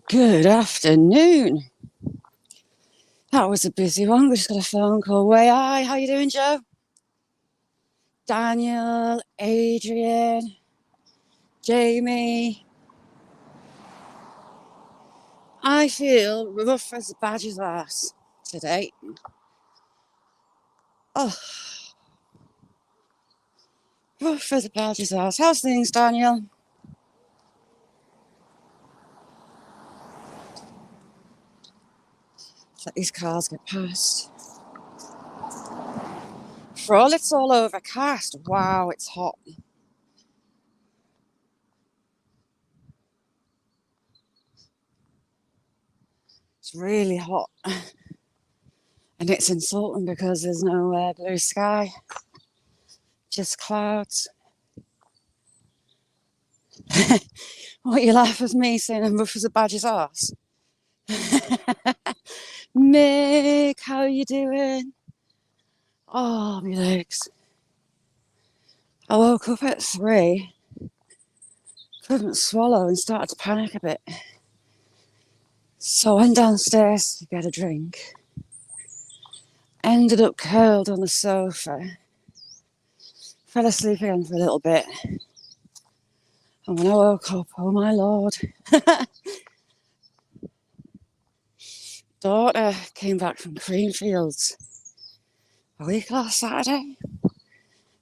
Good afternoon. That was a busy one. We just got a phone call. Way, hi, how you doing, Joe? Daniel, Adrian, Jamie. I feel rough as a badger's ass today. Oh, rough as a badger's ass. How's things, Daniel? Let these cars get past. For all it's all overcast. Wow, it's hot. It's really hot. And it's insulting because there's no blue sky, just clouds. What, you laugh at me saying I'm rough as a badger's ass? Mick, how you doing? Oh, my legs. I woke up at 3, couldn't swallow and started to panic a bit. So I went downstairs to get a drink. Ended up curled on the sofa. Fell asleep again for a little bit. And when I woke up, oh my lord. Daughter came back from Creamfields a week last Saturday.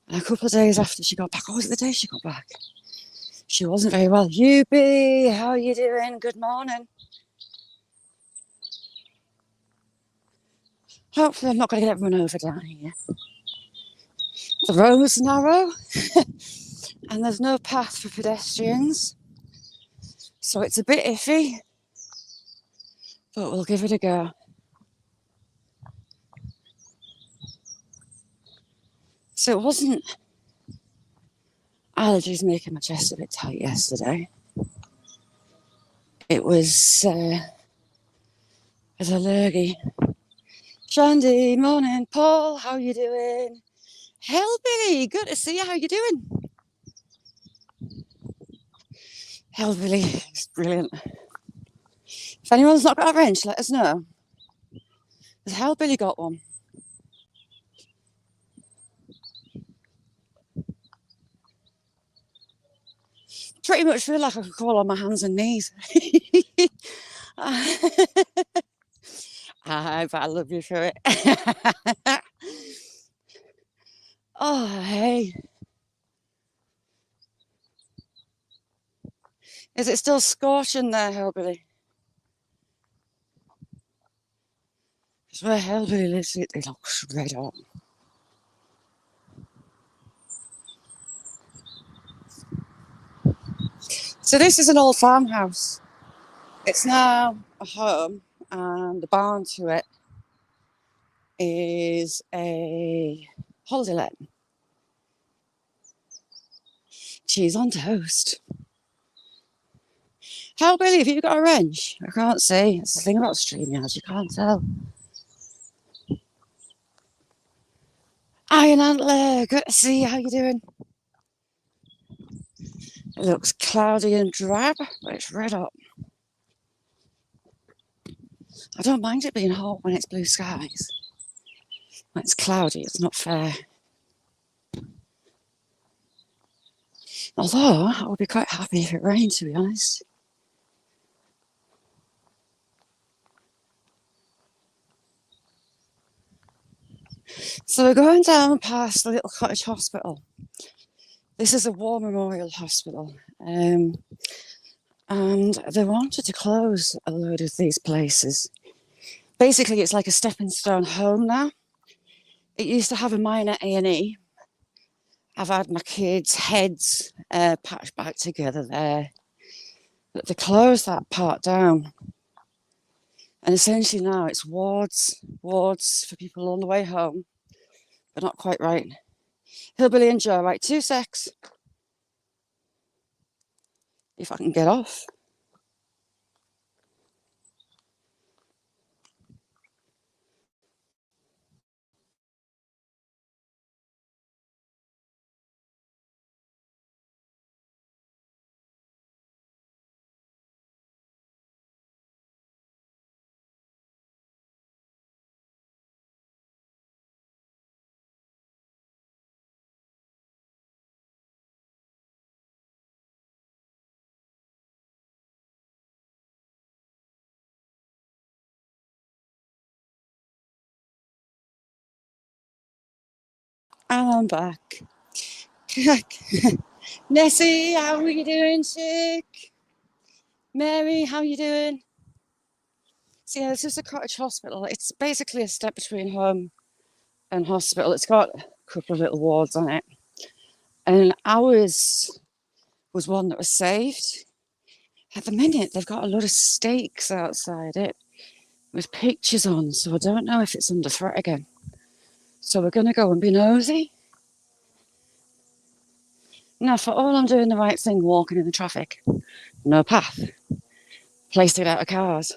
And a couple of days after she got back, was it the day she got back? She wasn't very well. Yubi, how are you doing? Good morning. Hopefully I'm not going to get run over down here. The road's narrow and there's no path for pedestrians. So it's a bit iffy, but we'll give it a go. So it wasn't allergies making my chest a bit tight yesterday. It was an allergy. Shandy, morning. Paul, how you doing? Hellbilly, good to see you. How you doing? Hellbilly is brilliant. If anyone's not got a wrench, let us know. Because Hellbilly got one. Pretty much feel like I could crawl on my hands and knees. I love you for it. Oh, hey. Is it still scorching there, Hellbilly? Because where Hellbilly lives, it looks red hot. So this is an old farmhouse. It's now a home, and the barn to it is a holiday let. Cheese on toast. Hellbilly, have you got a wrench? I can't see. It's the thing about StreamYard, you can't tell. Iron Antler, good to see you. How you doing? It looks cloudy and drab, but it's red hot. I don't mind it being hot when it's blue skies. When it's cloudy, it's not fair. Although, I would be quite happy if it rained, to be honest. So we're going down past the little cottage hospital. This is a war memorial hospital. And they wanted to close a load of these places. Basically, it's like a stepping stone home now. It used to have a minor A&E. I've had my kids' heads patched back together there. But they closed that part down. And essentially now it's wards for people on the way home, but not quite right. Hillbilly and Joe, right, 2 secs. If I can get off. And I'm back. Nessie, how are you doing, chick? Mary, how you doing? So yeah, this is a cottage hospital. It's basically a step between home and hospital. It's got a couple of little wards on it. And ours was one that was saved. At the minute, they've got a lot of stakes outside it with pictures on, so I don't know if it's under threat again. So we're going to go and be nosy. Now, for all I'm doing the right thing, walking in the traffic, no path, place to get out of cars,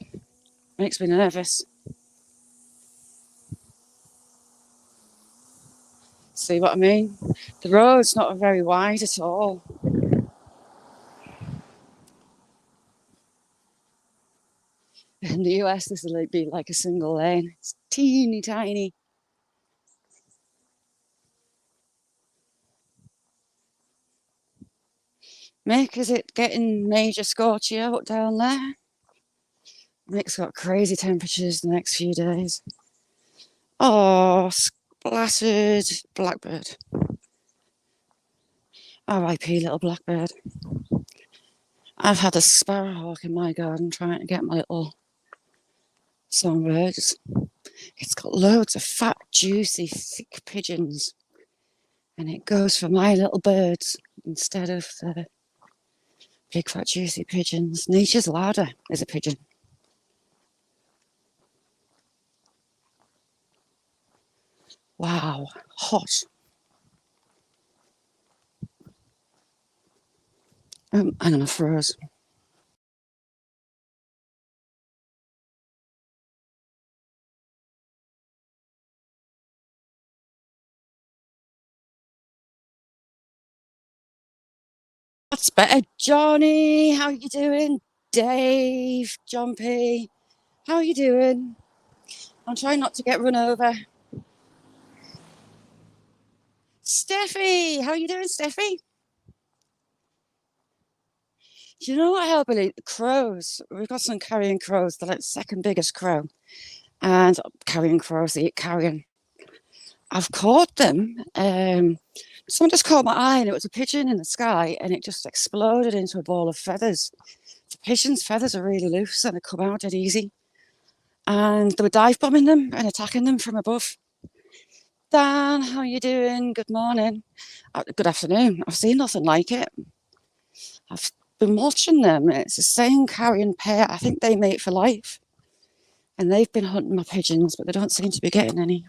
makes me nervous. See what I mean? The road's not very wide at all. In the US, this will be like a single lane. It's teeny tiny. Mick, is it getting major scorchio down there? Mick's got crazy temperatures the next few days. Oh, splattered blackbird. R.I.P. little blackbird. I've had a sparrowhawk in my garden trying to get my little songbirds. It's got loads of fat, juicy, thick pigeons. And it goes for my little birds instead of the big, fat, juicy pigeons. Nature's louder as a pigeon. Wow, hot. I'm gonna froze. That's better. Johnny, how you doing? Dave, Jumpy, how you doing? I'm trying not to get run over. Steffi, how you doing, Steffi? Do you know what, Hellbilly? Crows. We've got some carrion crows. They're like the second biggest crow. And carrion crows, they eat carrion. I've caught them. Someone just caught my eye and it was a pigeon in the sky and it just exploded into a ball of feathers. The pigeon's feathers are really loose and they come out dead easy. And they were dive bombing them and attacking them from above. Dan, how you doing? Good morning. Good afternoon. I've seen nothing like it. I've been watching them. It's the same carrion pair. I think they mate for life. And they've been hunting my pigeons, but they don't seem to be getting any.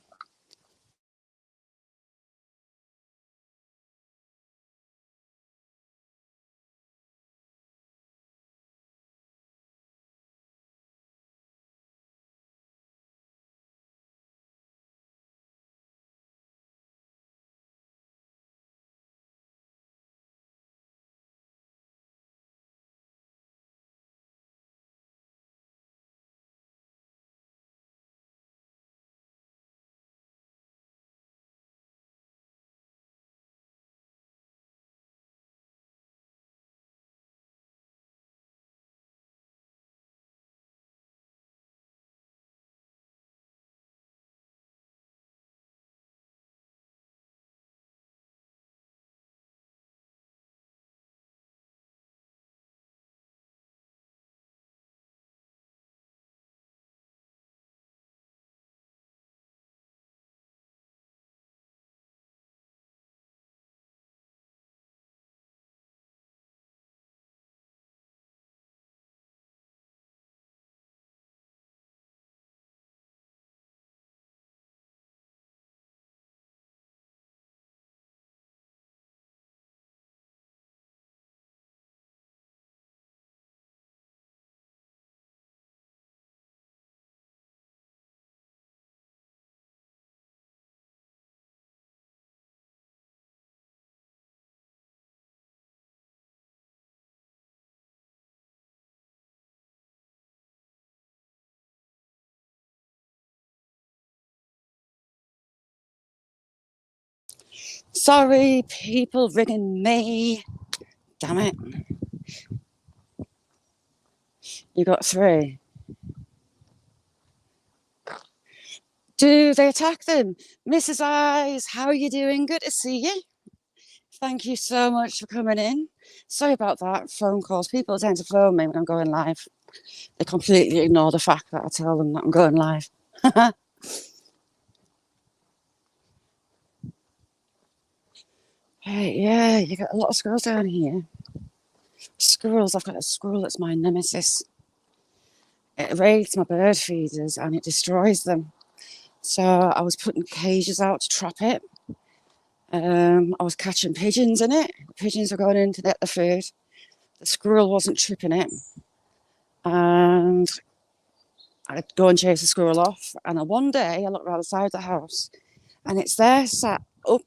Sorry, people ringing me. Damn it. You got three. Do they attack them? Mrs. Eyes, how are you doing? Good to see you. Thank you so much for coming in. Sorry about that, phone calls. People tend to phone me when I'm going live. They completely ignore the fact that I tell them that I'm going live. Hey, yeah, you get a lot of squirrels down here. Squirrels, I've got a squirrel that's my nemesis. It raids my bird feeders and it destroys them. So I was putting cages out to trap it. I was catching pigeons in it. The pigeons were going in to get the food. The squirrel wasn't tripping it. And I'd go and chase the squirrel off. And one day I looked around the side of the house and it's there sat up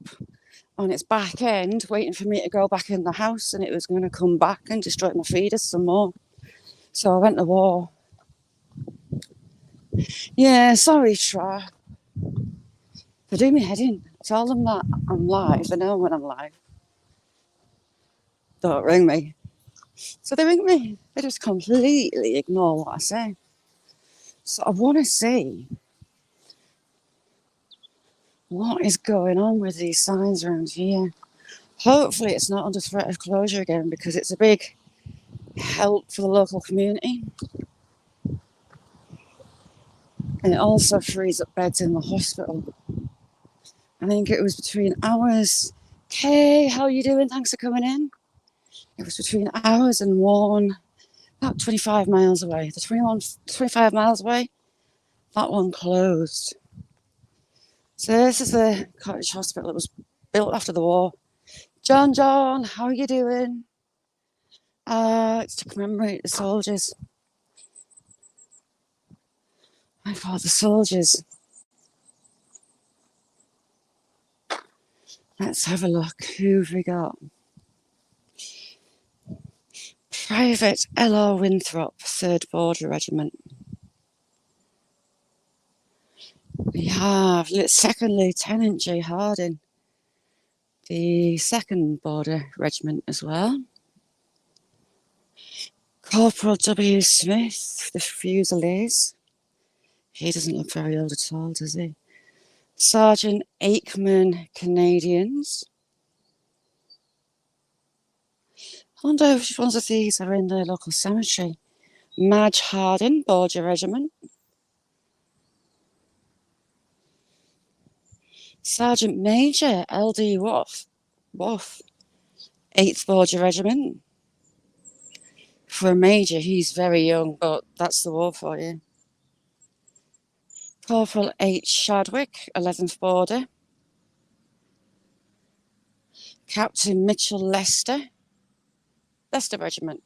on its back end waiting for me to go back in the house, and it was going to come back and destroy my feeders some more. So I went to war. Yeah, sorry, Tra. They do me head in. I tell them that I'm live. They know when I'm live. Don't ring me. So they ring me. They just completely ignore what I say. So I want to see what is going on with these signs around here. Hopefully it's not under threat of closure again, because it's a big help for the local community. And it also frees up beds in the hospital. I think it was between hours. Kay, how are you doing? Thanks for coming in. It was between hours and 1, about 25 miles away. The 25 miles away, that one closed. So this is the cottage hospital. It was built after the war. John, how are you doing? It's to commemorate the soldiers. I thought the soldiers. Let's have a look. Who've we got? Private L.R. Winthrop, 3rd Border Regiment. We have 2nd Lieutenant J. Harding, the 2nd Border Regiment as well. Corporal W. Smith, the Fusiliers. He doesn't look very old at all, does he? Sergeant Aikman, Canadians. I wonder which ones of these are in the local cemetery. Madge Hardin, Border Regiment. Sergeant Major L.D. Woff, 8th Border Regiment. For a major, he's very young, but that's the war for you. Corporal H. Shadwick, 11th Border. Captain Mitchell Leicester Regiment.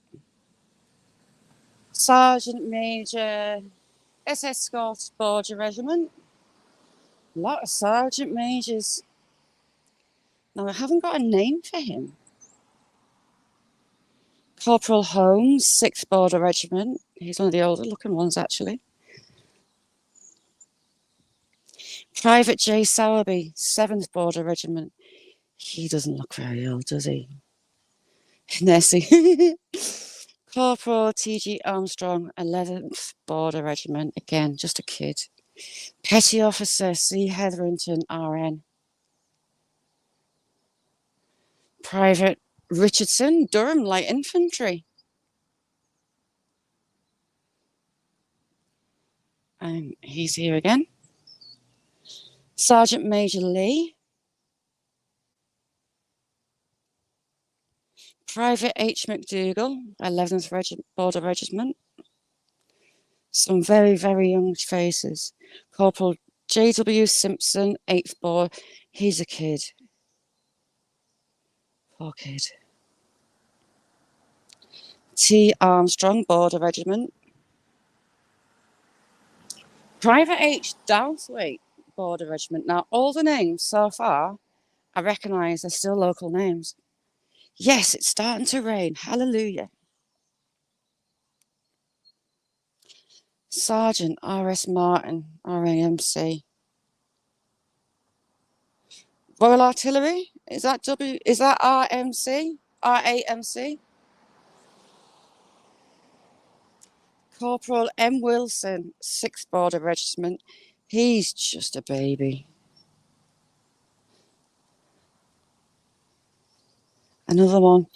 Sergeant Major SS Scots Border Regiment. A lot of Sergeant Majors. Now, I haven't got a name for him. Corporal Holmes, 6th Border Regiment. He's one of the older looking ones, actually. Private J. Sowerby, 7th Border Regiment. He doesn't look very old, does he? Nessie. Corporal T.G. Armstrong, 11th Border Regiment. Again, just a kid. Petty Officer C. Hetherington, RN. Private Richardson, Durham Light Infantry. And he's here again. Sergeant Major Lee. Private H. McDougall, 11th Border Regiment. Some very, very young faces. Corporal J.W. Simpson, 8th Border. He's a kid. Poor kid. T. Armstrong, Border Regiment. Private H. Douthwaite, Border Regiment. Now, all the names so far, I recognise they're still local names. Yes, it's starting to rain. Hallelujah. Sergeant R.S. Martin, RAMC. Royal Artillery? Is that RMC? RAMC? Corporal M. Wilson, 6th Border Regiment. He's just a baby. Another one.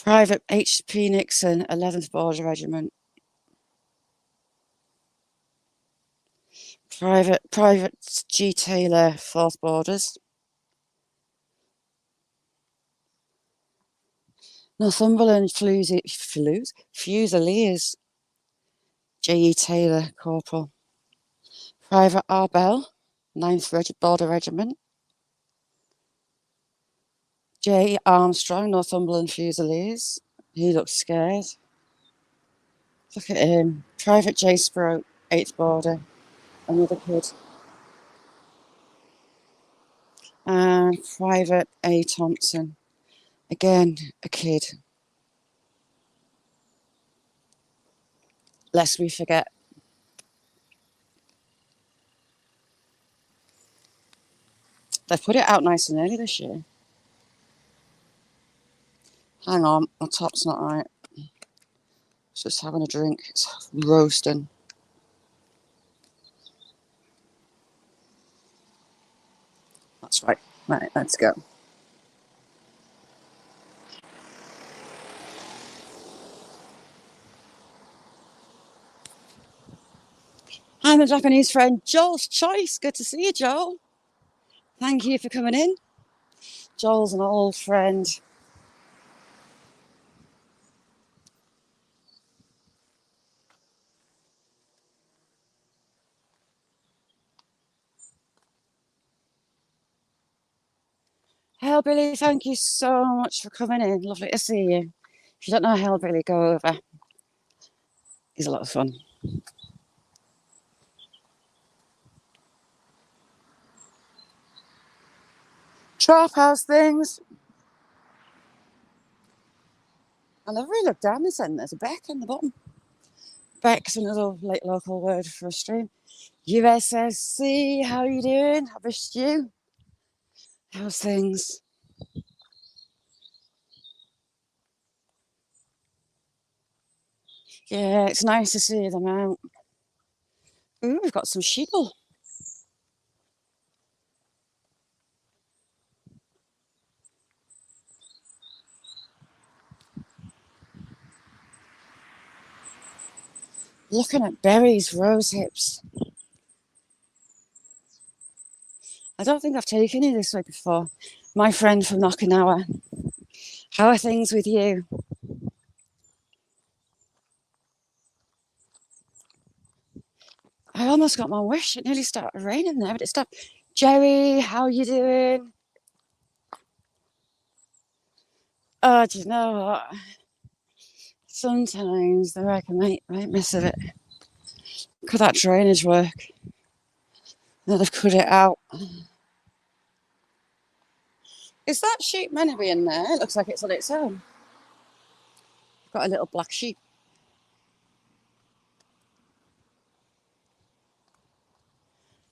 Private H.P. Nixon, 11th Border Regiment. Private G. Taylor, 4th Borders. Northumberland Fusiliers, J.E. Taylor, Corporal. Private R. Bell, 9th Border Regiment. J. Armstrong, Northumberland Fusiliers. He looks scared. Look at him. Private J. Sproat, 8th Border. Another kid. And Private A. Thompson. Again, a kid. Lest we forget. They've put it out nice and early this year. Hang on, my top's not right. Just having a drink. It's roasting. That's right. Right, let's go. Hi, my Japanese friend, Joel's Choice. Good to see you, Joel. Thank you for coming in. Joel's an old friend. Hellbilly, thank you so much for coming in. Lovely to see you. If you don't know Hellbilly, go over. He's a lot of fun. Trap house things. I never really looked down this end. There's a Beck on the bottom. Beck's another late local word for a stream. USSC, how you doing? I missed you. How's things? Yeah, it's nice to see them out. Ooh, we've got some sheeple. Looking at berries, rose hips. I don't think I've taken you this way before. My friend from Okinawa. How are things with you? I almost got my wish. It nearly started raining there, but it stopped. Jerry, how are you doing? Oh, do you know what? Sometimes the reckon might miss of it. Could that drainage work? They've cut it out. Is that sheep meant to be in there? It looks like it's on its own. Got a little black sheep.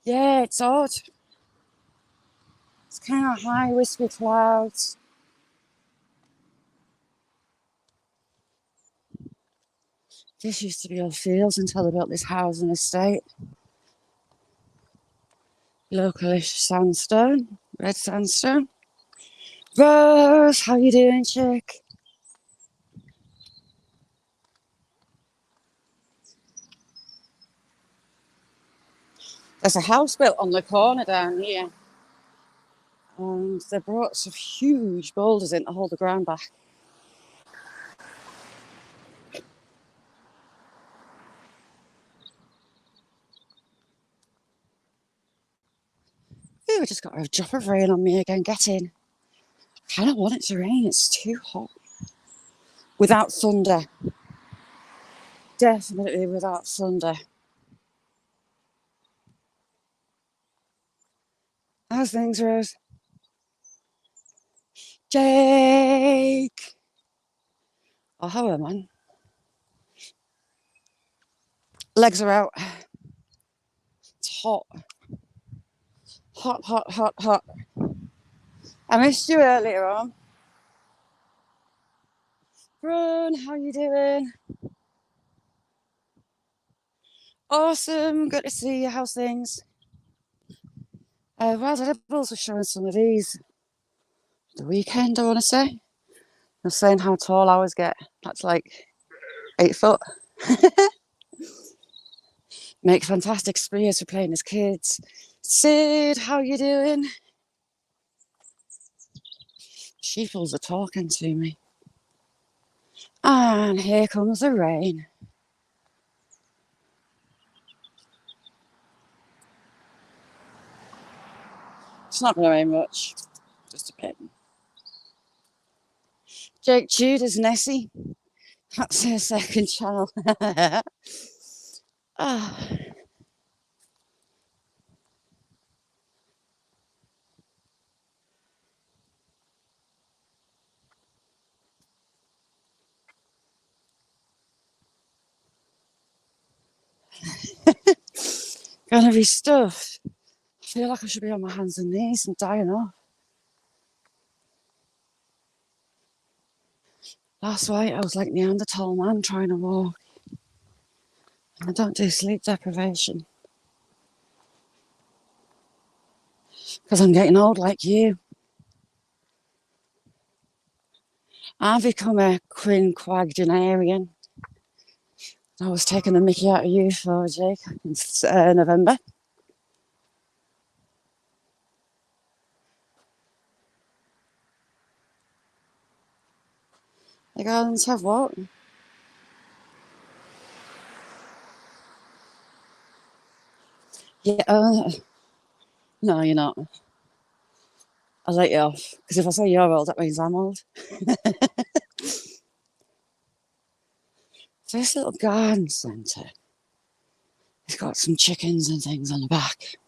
Yeah, it's odd. It's kind of high, wispy clouds. This used to be all fields until they built this housing estate. Localish sandstone, red sandstone. Rose, how you doing, chick? There's a house built on the corner down here. And they brought some huge boulders in to hold the ground back. Ooh, I just got a drop of rain on me again. Get in. I kind of want it to rain. It's too hot. Without thunder. Definitely without thunder. How's things, Rose? Jake! Oh, hello, man. Legs are out. It's hot. Hot, hot, hot, hot. I missed you earlier on. Brun, how you doing? Awesome. Good to see you. How's things? Well, the Liberals were showing some of these the weekend, I want to say. They're saying how tall ours get. That's like 8 foot. Make fantastic spears for playing as kids. Sid, how you doing? Sheeples are talking to me. And here comes the rain. It's not going to rain much, just a bit. Jake Tudor's Nessie. That's her second channel. Ah, gonna be stuffed. I feel like I should be on my hands and knees and dying off. Last night I was like Neanderthal man trying to walk. And I don't do sleep deprivation. Because I'm getting old like you. I've become a quinquagenarian. I was taking the mickey out of you for Jake in November. The gardens have what? Yeah, no, you're not. I'll let you off. Because if I say you're old, that means I'm old. So this little garden centre, it's got some chickens and things on the back.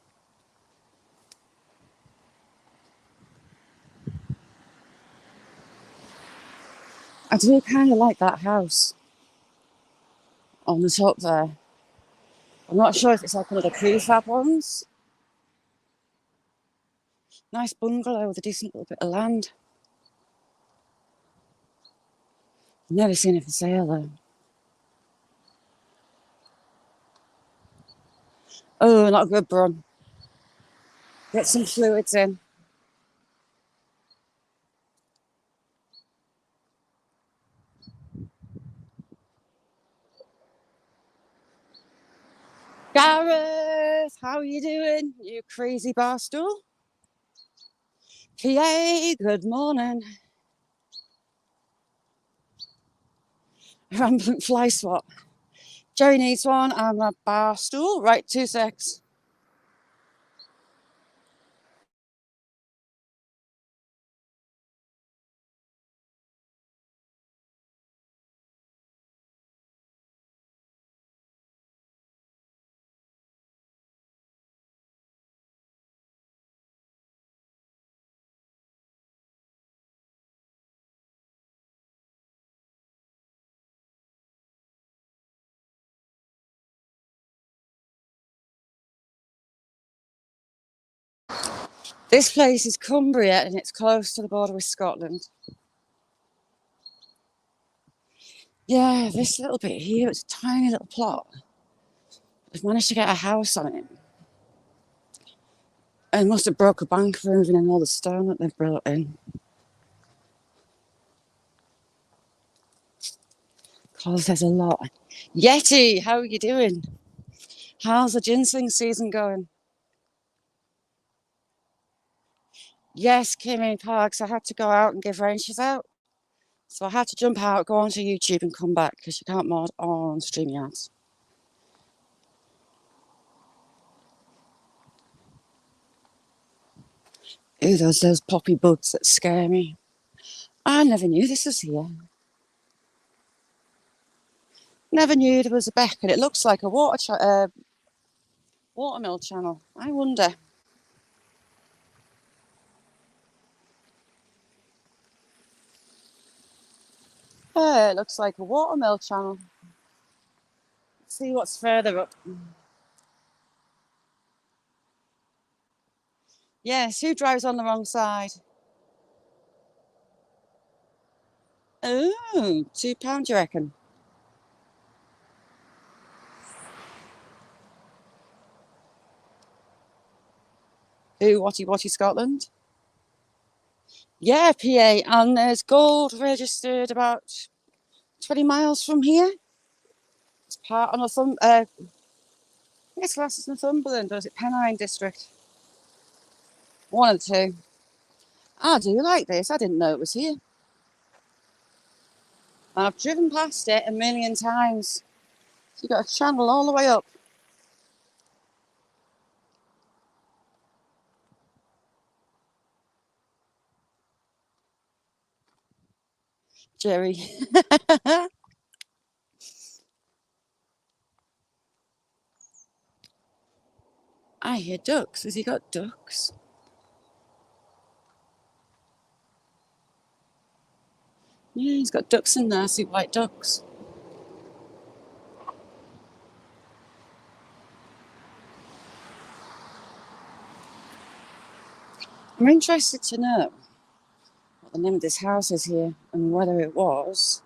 I do kind of like that house on the top there. I'm not sure if it's like one of the prefab ones. Nice bungalow with a decent little bit of land. Never seen it for sale though. Oh, not good, Bron. Get some fluids in. Gareth, how are you doing? You crazy barstool? PA, good morning. Rampant fly swat. Jerry needs one. I'm a barstool. Right, 2 secs. This place is Cumbria and it's close to the border with Scotland. Yeah, this little bit here, it's a tiny little plot. They've managed to get a house on it. And must have broke a bank for moving in all the stone that they've brought in. Because there's a lot. Yeti, how are you doing? How's the ginseng season going? Yes, Kimmy Parks, I had to go out and give ranges out. So I had to jump out, go onto YouTube and come back because you can't mod on StreamYard. Ooh, those poppy buds that scare me. I never knew this was here. Never knew there was a beck, and it looks like a watermill channel. I wonder. It looks like a watermill channel. Let's see what's further up. Yes, who drives on the wrong side? Oh, £2, you reckon? Who, Watty Scotland? Yeah, PA, and there's gold registered about 20 miles from here. It's part on I guess classes Northumberland, or is it Pennine District? One of the two. I do like this. I didn't know it was here. I've driven past it a million times. So you've got a channel all the way up. Jerry. I hear ducks. Has he got ducks? Yeah, he's got ducks in there. I see white ducks. I'm interested to know what the name of this house is here and whether it was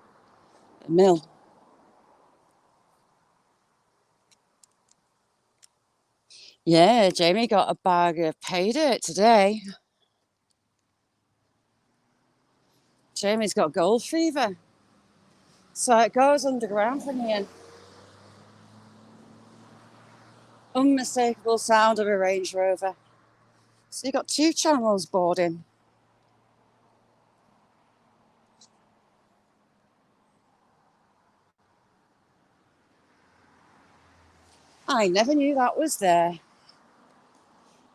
a mill. Yeah, Jamie got a bag of pay dirt today. Jamie's got gold fever. So it goes underground from here. Unmistakable sound of a Range Rover. So you got two channels boarding. I never knew that was there.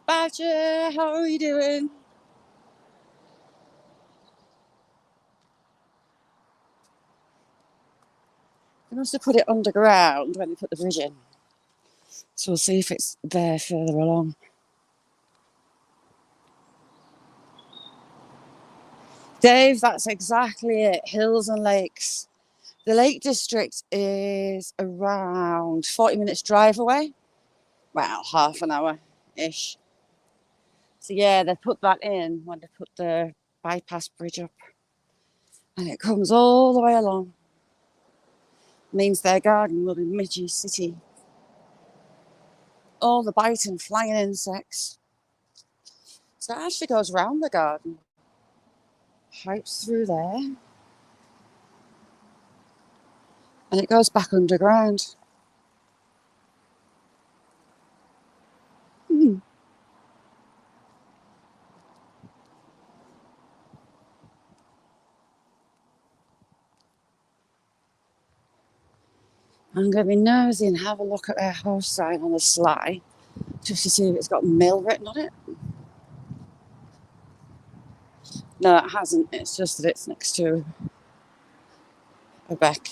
Badger, how are you doing? They must have put it underground when they put the bridge in. So we'll see if it's there further along. Dave, that's exactly it. Hills and lakes. The Lake District is around 40 minutes drive away. Well, half an hour-ish. So yeah, they put that in when they put the bypass bridge up. And it comes all the way along. Means their garden will be Midgie City. All the biting, flying insects. So it actually goes round the garden. Pipes through there. And it goes back underground. I'm going to be nosy and have a look at their house sign on the sly, just to see if it's got mill written on it. No, it hasn't. It's just that it's next to a beck.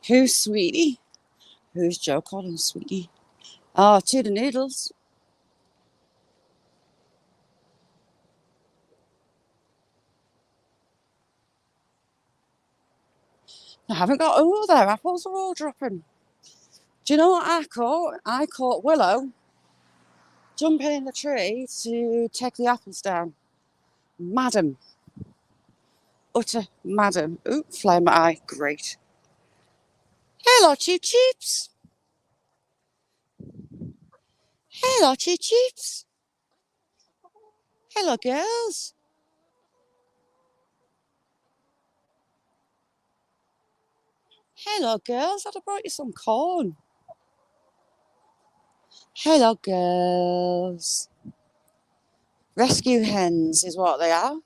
Who's Sweetie? Who's Joe Collins, Sweetie? Oh, to the noodles. I haven't got. Oh, their apples are all dropping. Do you know what I caught? I caught Willow jumping in the tree to take the apples down. Madam. Utter madam. Ooh, flame my eye. Great. Hello, Cheep Cheeps. Hello, Cheep Cheeps. Hello, girls. Hello, girls. I'd have brought you some corn. Hello, girls. Rescue hens is what they are.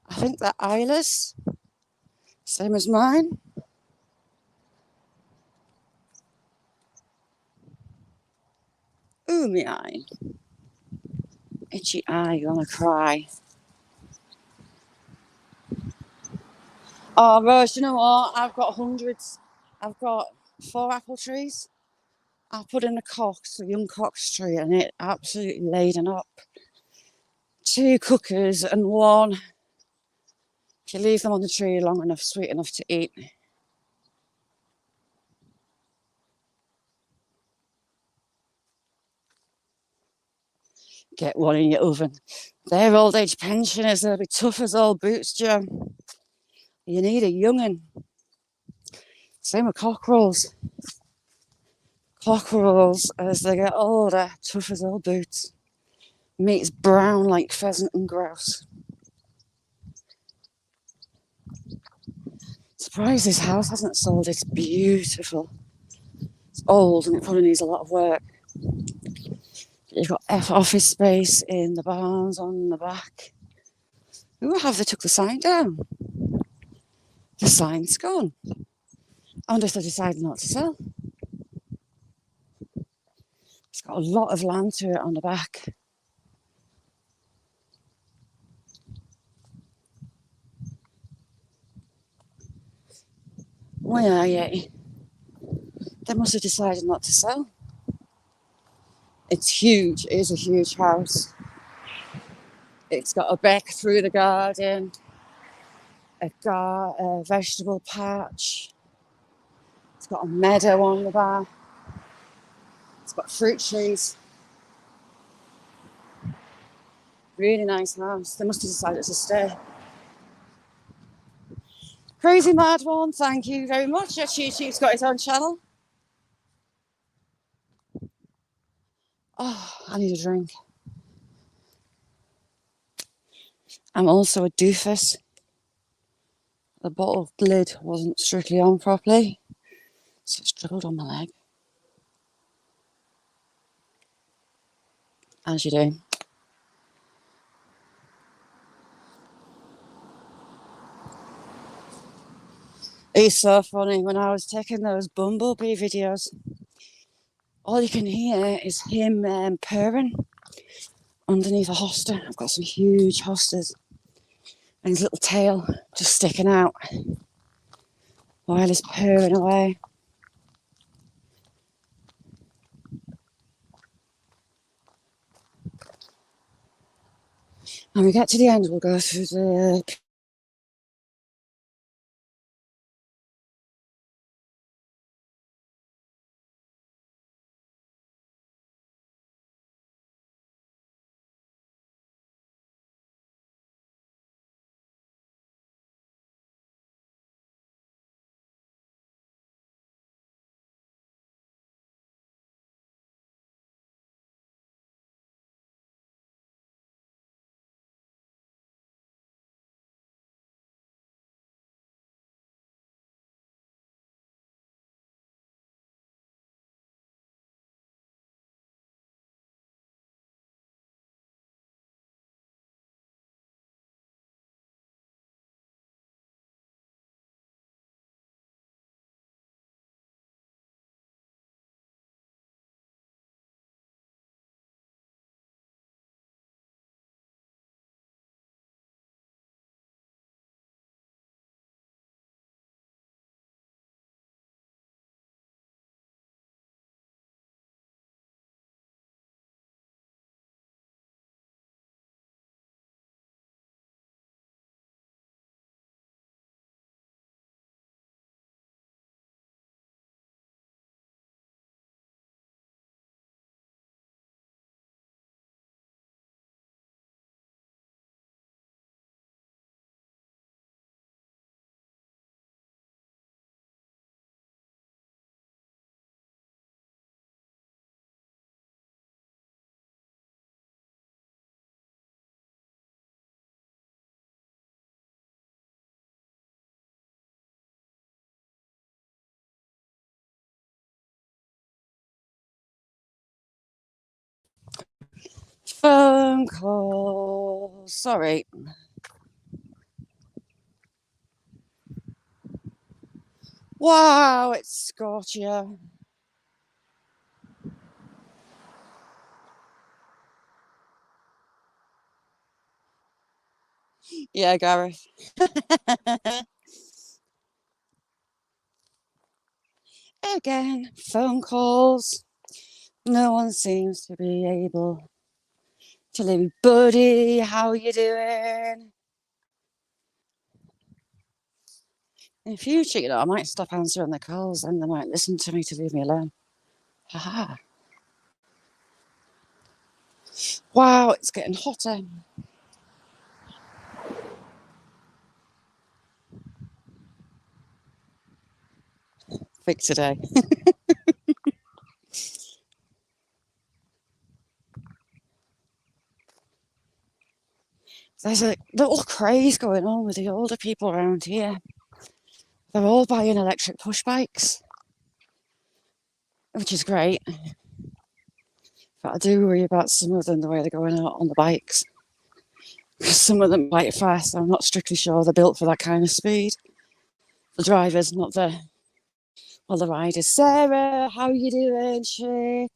I think they're Isla's. Same as mine. Ooh, me eye. Itchy eye, gonna cry. Oh, Rose, you know what? I've got hundreds. I've got 4 apple trees. I put in a young cox tree, and it absolutely laden up. 2 cookers and 1. If you leave them on the tree long enough, sweet enough to eat. Get one in your oven. They're old age pensioners. They'll be tough as old boots, Joe. You need a young'un. Same with cockerels. Cockerels, as they get older, tough as old boots. Meat's brown like pheasant and grouse. Surprised this house hasn't sold. It's beautiful. It's old and it probably needs a lot of work. You've got office space in the barns on the back. Ooh, have they took the sign down? The sign's gone. I wonder if they decided not to sell. It's got a lot of land to it on the back. Why are you? They must have decided not to sell. It's huge. It is a huge house. It's got a beck through the garden, a vegetable patch. It's got a meadow on the back. It's got fruit trees. Really nice house. They must have decided to stay. Crazy Mad One, thank you very much. Yes, YouTube's got its own channel. Oh, I need a drink. I'm also a doofus. The bottle lid wasn't strictly on properly, so it's dribbled on my leg. As you do. It's so funny, when I was taking those bumblebee videos, all you can hear is him purring underneath a hosta. I've got some huge hostas and his little tail just sticking out while he's purring away. When we get to the end, we'll go through the phone call. Sorry. Wow, it's Scorchia. Yeah, Gareth. Again, phone calls. No one seems to be able to leave. Buddy, how you doing? In future, I might stop answering the calls and they might listen to me to leave me alone. Haha. Wow, it's getting hotter. Big today. There's a little craze going on with the older people around here. They're all buying electric push bikes, which is great. But I do worry about some of them, the way they're going out on the bikes. Because some of them quite fast. I'm not strictly sure they're built for that kind of speed. The drivers, not the riders. Sarah, how you doing, chick?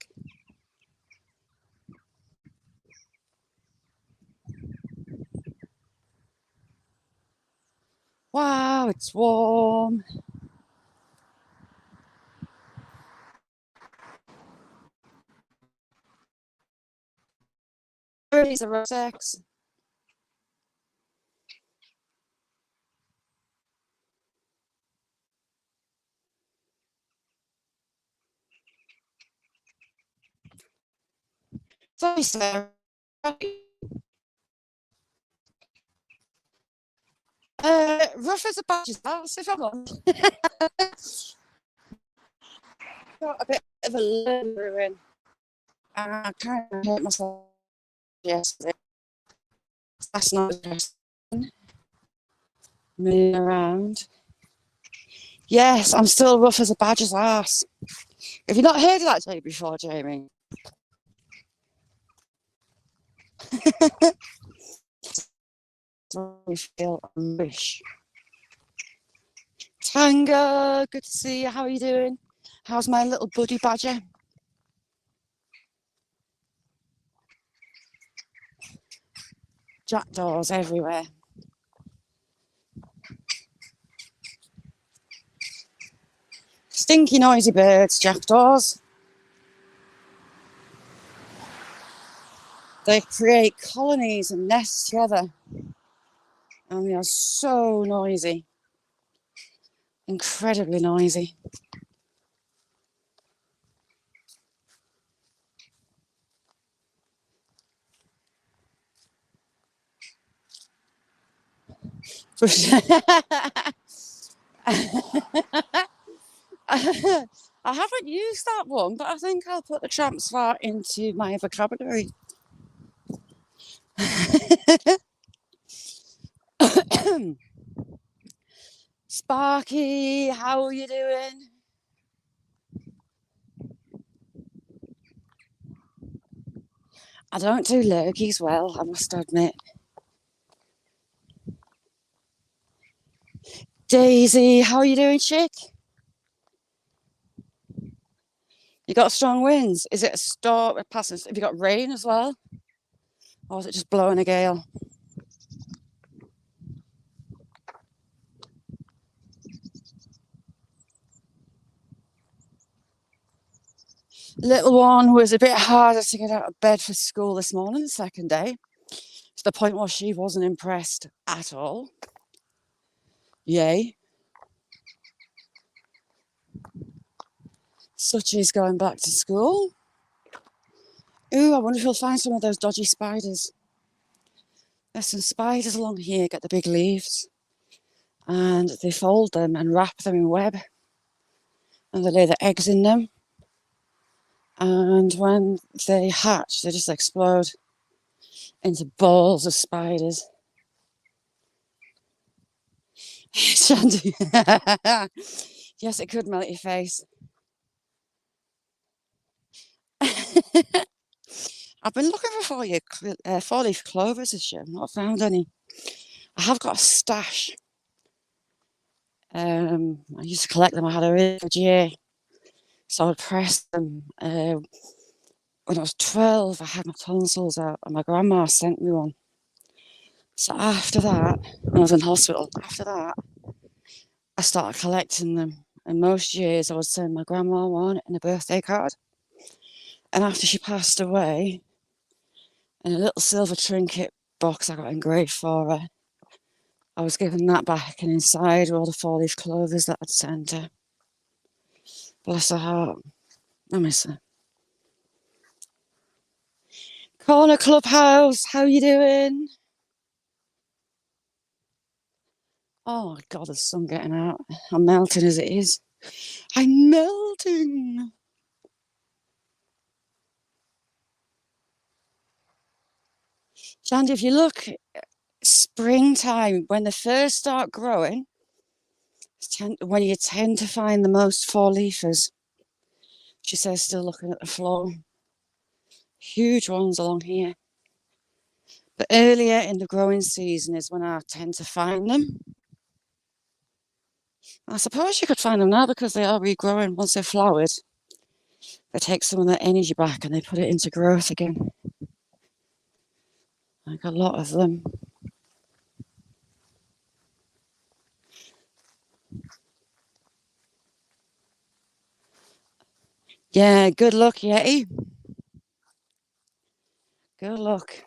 Wow, it's warm. These are sex. Sorry, Sarah. Rough as a badger's ass, if I'm honest. Got a bit of a learn ruin. I kind of hurt myself yesterday. Last night was moving around. Yes, I'm still rough as a badger's ass. Have you not heard of that joke before, Jamie? I feel wish. Tanga, good to see you. How are you doing? How's my little buddy badger? Jackdaws everywhere. Stinky, noisy birds, jackdaws. They create colonies and nests together. And they are so noisy. Incredibly noisy. I haven't used that one, but I think I'll put the tramps fart into my vocabulary. Sparky, how are you doing? I don't do lurgies well, I must admit. Daisy, how are you doing, chick? You got strong winds? Is it a storm passing? Have you got rain as well? Or is it just blowing a gale? Little one was a bit harder to get out of bed for school this morning, the second day, to the point where she wasn't impressed at all. Yay. Suchi's going back to school. Ooh, I wonder if we'll find some of those dodgy spiders. There's some spiders along here, get the big leaves, and they fold them and wrap them in web, and they lay the eggs in them. And when they hatch, they just explode into balls of spiders. Shandy. Yes, it could melt your face. I've been looking for four-leaf clovers this year. I've not found any. I have got a stash. I used to collect them. I had a really good year. So I would press them. When I was 12, I had my tonsils out, and my grandma sent me one. So after that, when I was in hospital, after that, I started collecting them. And most years I would send my grandma one in a birthday card. And after she passed away, in a little silver trinket box I got engraved for her, I was given that back, and inside were all the four-leaf clovers that I'd sent her. Bless her heart. I miss her. Corner Clubhouse, how you doing? Oh my God, the sun getting out. I'm melting as it is. I'm melting. Shandy, if you look, springtime, when they first start growing, when you tend to find the most four-leafers. She says, still looking at the floor. Huge ones along here. But earlier in the growing season is when I tend to find them. I suppose you could find them now because they are regrowing once they've flowered. They take some of their energy back and they put it into growth again. Like a lot of them. Yeah, good luck, Yeti. Good luck.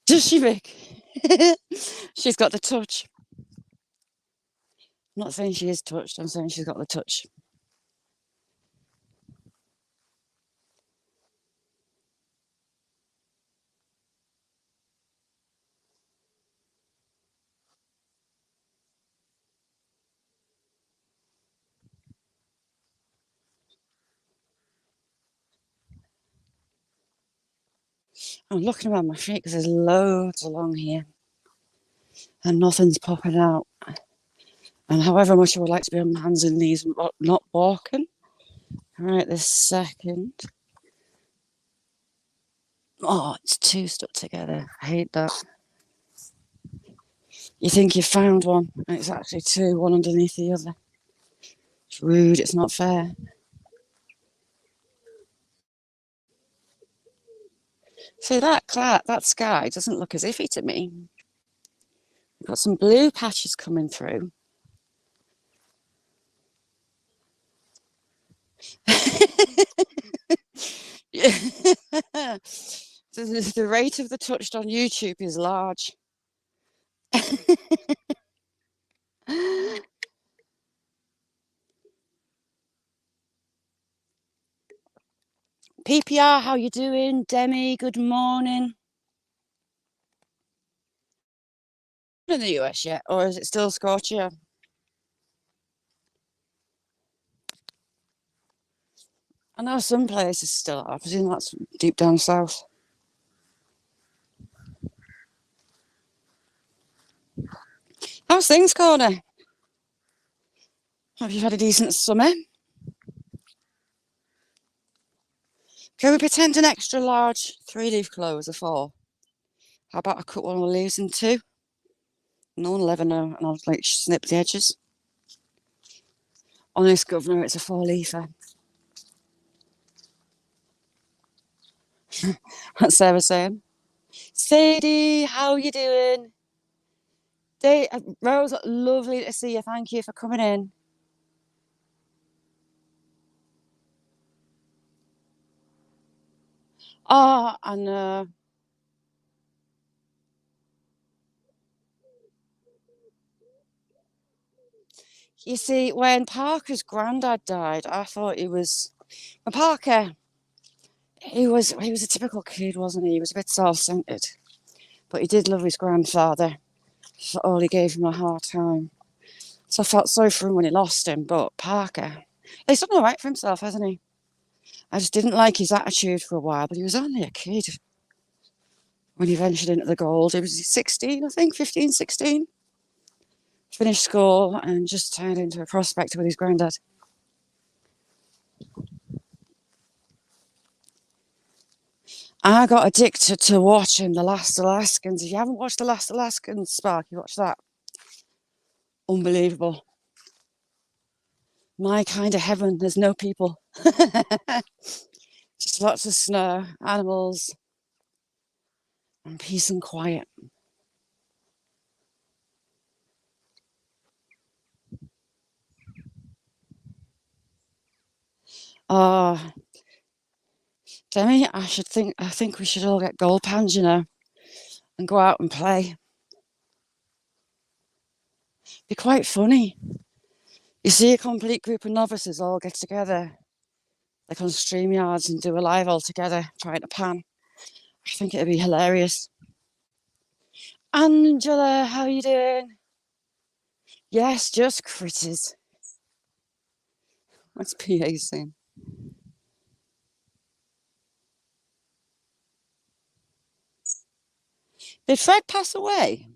Does she, Vic? She's got the touch. I'm not saying she is touched, I'm saying she's got the touch. I'm looking around my feet because there's loads along here and nothing's popping out. And however much I would like to be on my hands and knees not walking right this second. Oh, it's two stuck together. I hate that. You think you've found one and it's actually two, one underneath the other. It's rude, it's not fair. See, that sky doesn't look as iffy to me. We've got some blue patches coming through. The rate of the touched on YouTube is large. PPR, how you doing? Demi, good morning. In the US yet, or is it still scorchier? I know some places still are. I presume that's deep down south. How's things, Corner? Have you had a decent summer? Can we pretend an extra large 3-leaf clover a 4? How about I cut one of the leaves in 2? No one will ever know, and I'll like snip the edges. Honest governor, it's a 4-leafer. That's Sarah saying. Sadie, how you doing? Rose, lovely to see you. Thank you for coming in. Oh, I know. You see, when Parker's granddad died, I thought he was... Parker, he was a typical kid, wasn't he? He was a bit self-centered. But he did love his grandfather. For all he gave him a hard time. So I felt sorry for him when he lost him. But Parker, he's done all right for himself, hasn't he? I just didn't like his attitude for a while, but he was only a kid when he ventured into the gold. He was 16, I think, 15, 16. Finished school and just turned into a prospector with his granddad. I got addicted to watching The Last Alaskans. If you haven't watched The Last Alaskans, Spark, you watch that. Unbelievable. My kind of heaven. There's no people. Just lots of snow, animals, and peace and quiet. Oh, Demi, I think we should all get gold pans, you know, and go out and play. Be quite funny. You see a complete group of novices all get together like on StreamYards and do a live all together, trying to pan. I think it'd be hilarious. Angela, how you doing? Yes, just critters. What's PA saying? Did Fred pass away?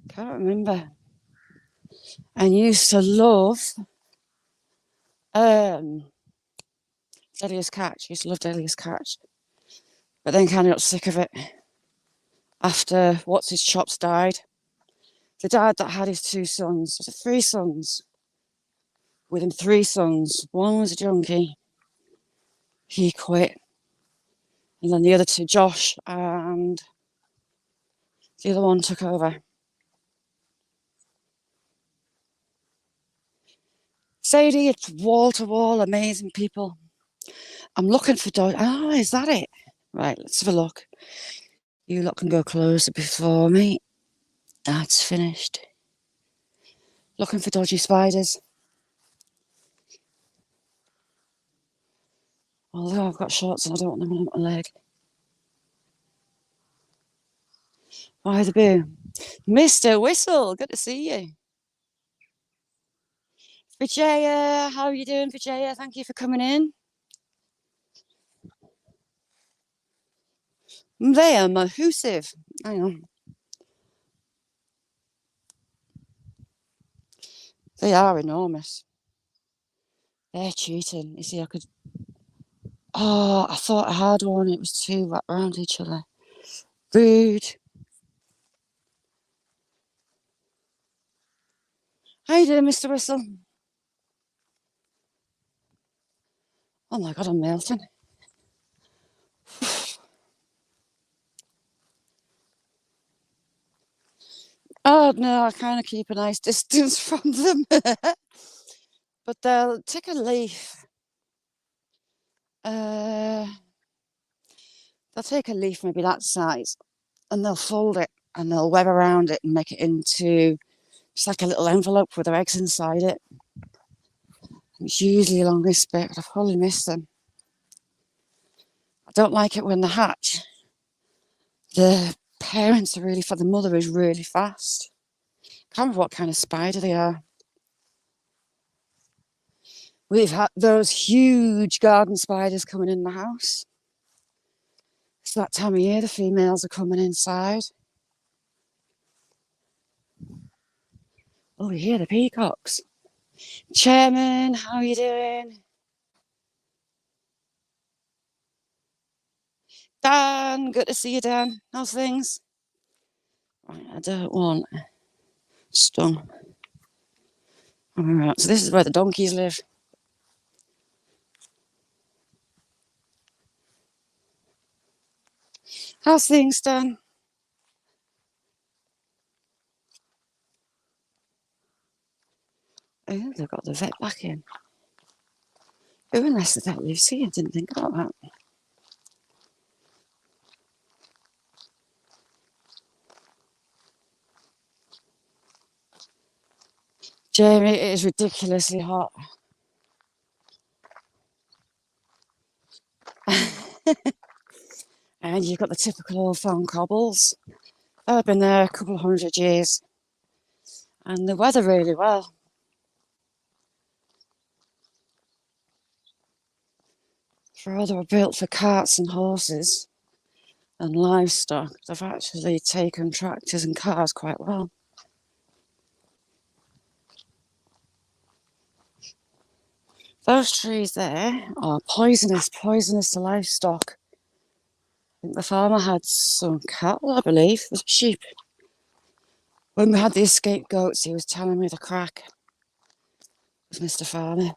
Can't remember. I used to love Delia's Catch. Used to love Delia's Catch. But then kind of got sick of it after What's His Chops died. The dad that had his two sons, was it 3 sons? With him 3 sons. One was a junkie. He quit. And then the other 2, Josh and the other one, took over. Sadie, it's wall to wall, amazing people. I'm looking for Dodge. Oh, is that it? Right, let's have a look. You lot can go closer before me. That's finished. Looking for dodgy spiders. Although I've got shorts and I don't want them on my leg. Why the boo? Mr. Whistle, good to see you. Vijaya, how are you doing, Vijaya? Thank you for coming in. They are mahoosive. Hang on. They are enormous. They're cheating. You see, I could... Oh, I thought I had one. It was 2 wrapped around each other. Rude. How you doing, Mr. Whistle? Oh my God, I'm melting. Oh no, I kind of keep a nice distance from them. But they'll take a leaf. They'll take a leaf maybe that size and they'll fold it and they'll web around it and make it into just like a little envelope with their eggs inside it. It's usually along this bit, but I've probably missed them. I don't like it when they hatch. The parents are really fast. The mother is really fast. Can't remember what kind of spider they are. We've had those huge garden spiders coming in the house. It's that time of year the females are coming inside. Oh, you hear the peacocks. Chairman, how are you doing? Dan, good to see you, Dan. How's things? Right, I don't want stung. Alright, so this is where the donkeys live. How's things, Dan? Oh, they've got the vet back in. Oh, unless the vet lives here. I didn't think about that. Jamie, it is ridiculously hot. And you've got the typical Old Farm cobbles. I've been there a couple of 100 years. And the weather really well. For all they were built for carts and horses and livestock, they've actually taken tractors and cars quite well. Those trees there are poisonous to livestock. I think the farmer had some cattle, I believe, sheep. When we had the escaped goats, he was telling me the crack. It was Mr. Farmer.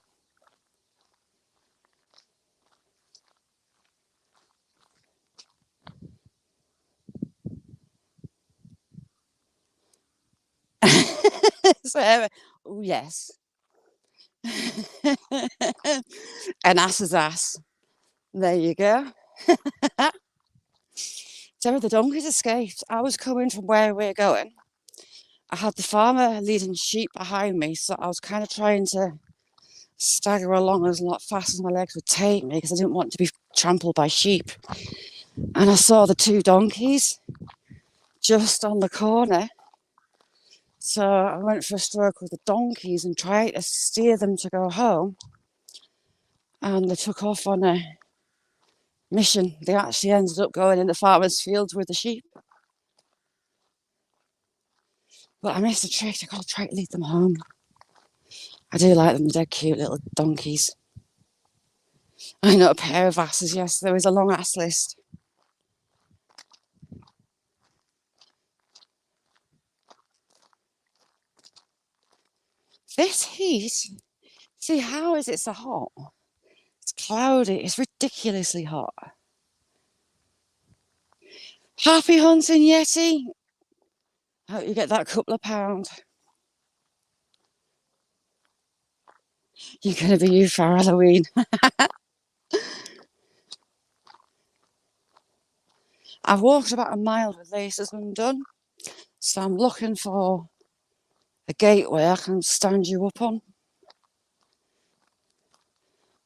So, oh yes. An ass's ass. There you go. So the donkeys escaped. I was coming from where we're going, I had the farmer leading sheep behind me, so I was kind of trying to stagger along as fast as my legs would take me because I didn't want to be trampled by sheep. And I saw the two donkeys just on the corner. So I went for a stroke with the donkeys and tried to steer them to go home. And they took off on a mission. They actually ended up going in the farmer's fields with the sheep. But I missed a trick. I got to try to lead them home. I do like them. They're cute little donkeys. I know a pair of asses. Yes, there is a long ass list. This heat, see, how is it so hot? It's cloudy. It's ridiculously hot. Happy hunting, Yeti. Hope you get that couple of pound. You're going to be you for Halloween. I've walked about a mile with laces undone, so I'm looking for a gateway I can stand you up on.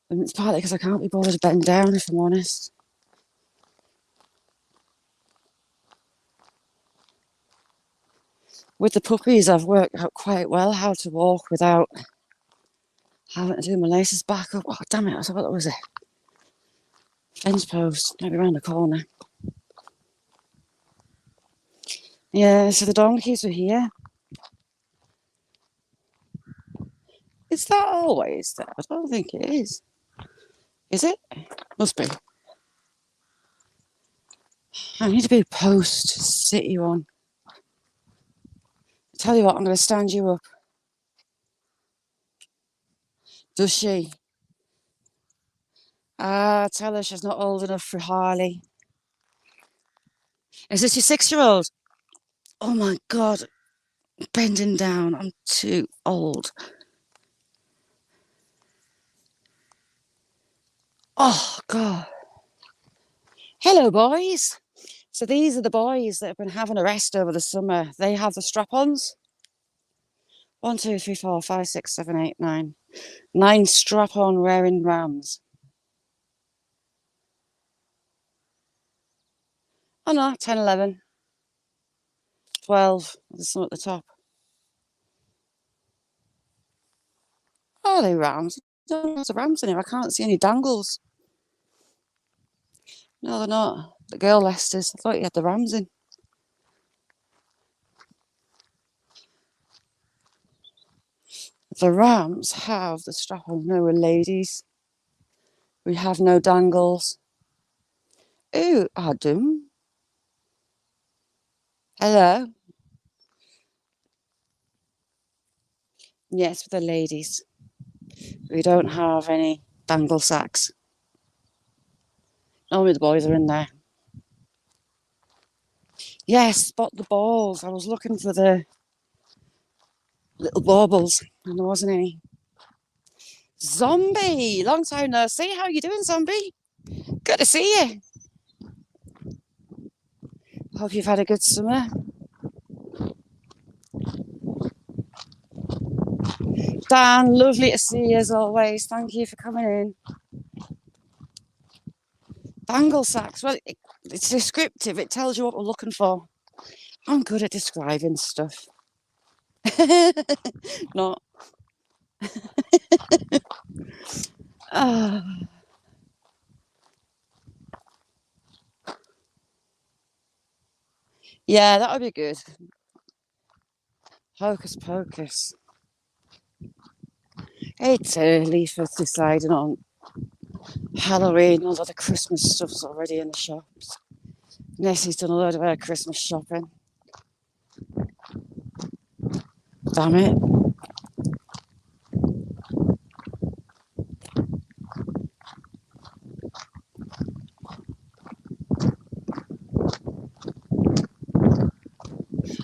And it's partly because I can't be bothered to bend down, if I'm honest. With the puppies, I've worked out quite well how to walk without having to do my laces back up. Oh, damn it, I thought that was a fence post, maybe around the corner. Yeah, so the donkeys were here. Is that always there? I don't think it is. Is it? Must be. I need to be post to sit you on. Tell you what, I'm going to stand you up. Does she? Tell her she's not old enough for Harley. Is this your 6-year-old? Oh my God, bending down. I'm too old. Oh God. Hello, boys. So these are the boys that have been having a rest over the summer. They have the strap-ons. 1, 2, 3, 4, 5, 6, 7, 8, 9. 9 strap-on wearing rams. Oh no, 10, 11, 12. There's some at the top. Oh, they rams. There's rams in here. I can't see any dangles. No, they're not. The girl Leicesters. I thought you had the rams in. The rams have the strap-on. No, we're ladies. We have no dangles. Ooh, Adam. Hello. Yes, for the ladies. We don't have any dangle sacks. Normally the boys are in there. Yes, spot the balls. I was looking for the little baubles and there wasn't any. Zombie! Long time no see. How you doing, Zombie? Good to see you. Hope you've had a good summer. Dan, lovely to see you as always. Thank you for coming in. Dangle sacks. Well, it's descriptive. It tells you what we're looking for. I'm good at describing stuff. Not. Yeah, that would be good. Hocus pocus. It's early for deciding on Halloween, although the Christmas stuff's already in the shops. Nessie's done a load of her Christmas shopping. Damn it.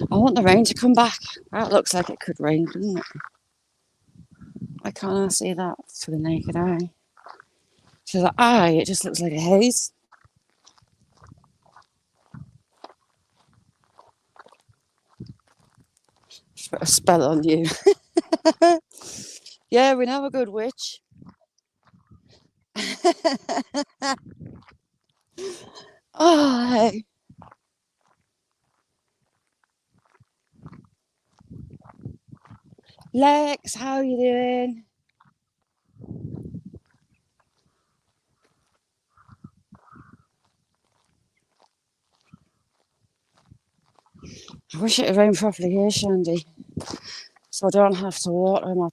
I want the rain to come back. That looks like it could rain, doesn't it? Why can't I see that to the naked eye? To the eye, it just looks like a haze. Put a spell on you. Yeah, we know a good witch. Oh, hey. Lex, how you doing? I wish it had rained properly here, Shandy, so I don't have to water my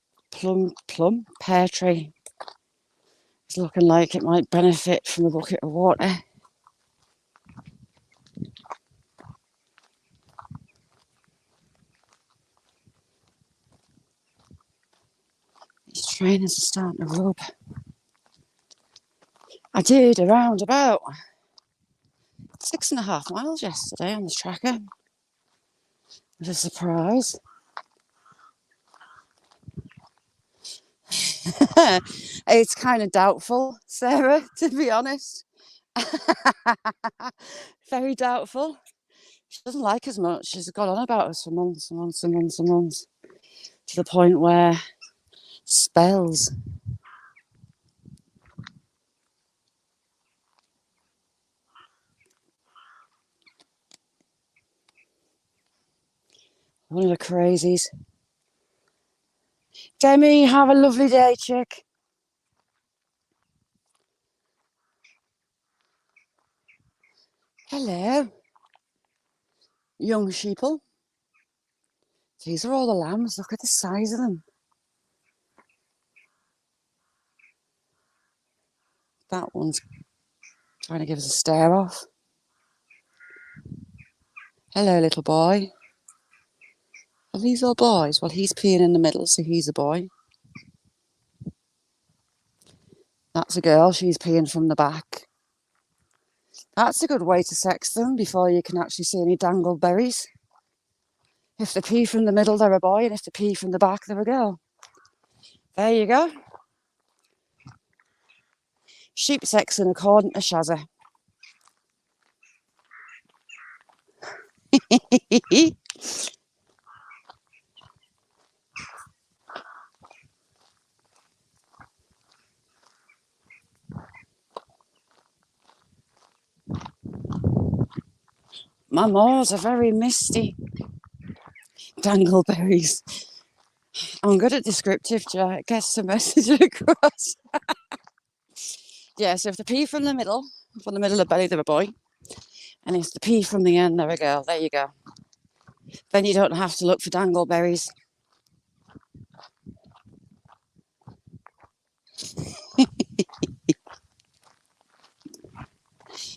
pear tree. It's looking like it might benefit from a bucket of water. These trainers are starting to rub. I did around about 6.5 miles yesterday on the tracker. It was a surprise. It's kind of doubtful, Sarah, to be honest. Very doubtful. She doesn't like us much. She's gone on about us for months and months and months and months, to the point where spells. One of the crazies. Demi, have a lovely day, chick. Hello, young sheeple. These are all the lambs. Look at the size of them. That one's trying to give us a stare off. Hello, little boy. Are these all boys? Well, he's peeing in the middle, so he's a boy. That's a girl. She's peeing from the back. That's a good way to sex them before you can actually see any dangleberries. If they pee from the middle, they're a boy, and if they pee from the back, they're a girl. There you go. Sheep sexing according to Shazza. My moors are very misty. Dangleberries. I'm good at descriptive, Jack. Gets the message across. Yeah, so if they pee from the middle of the belly, they're a boy. And if they pee from the end, they're a girl. There you go. Then you don't have to look for dangleberries.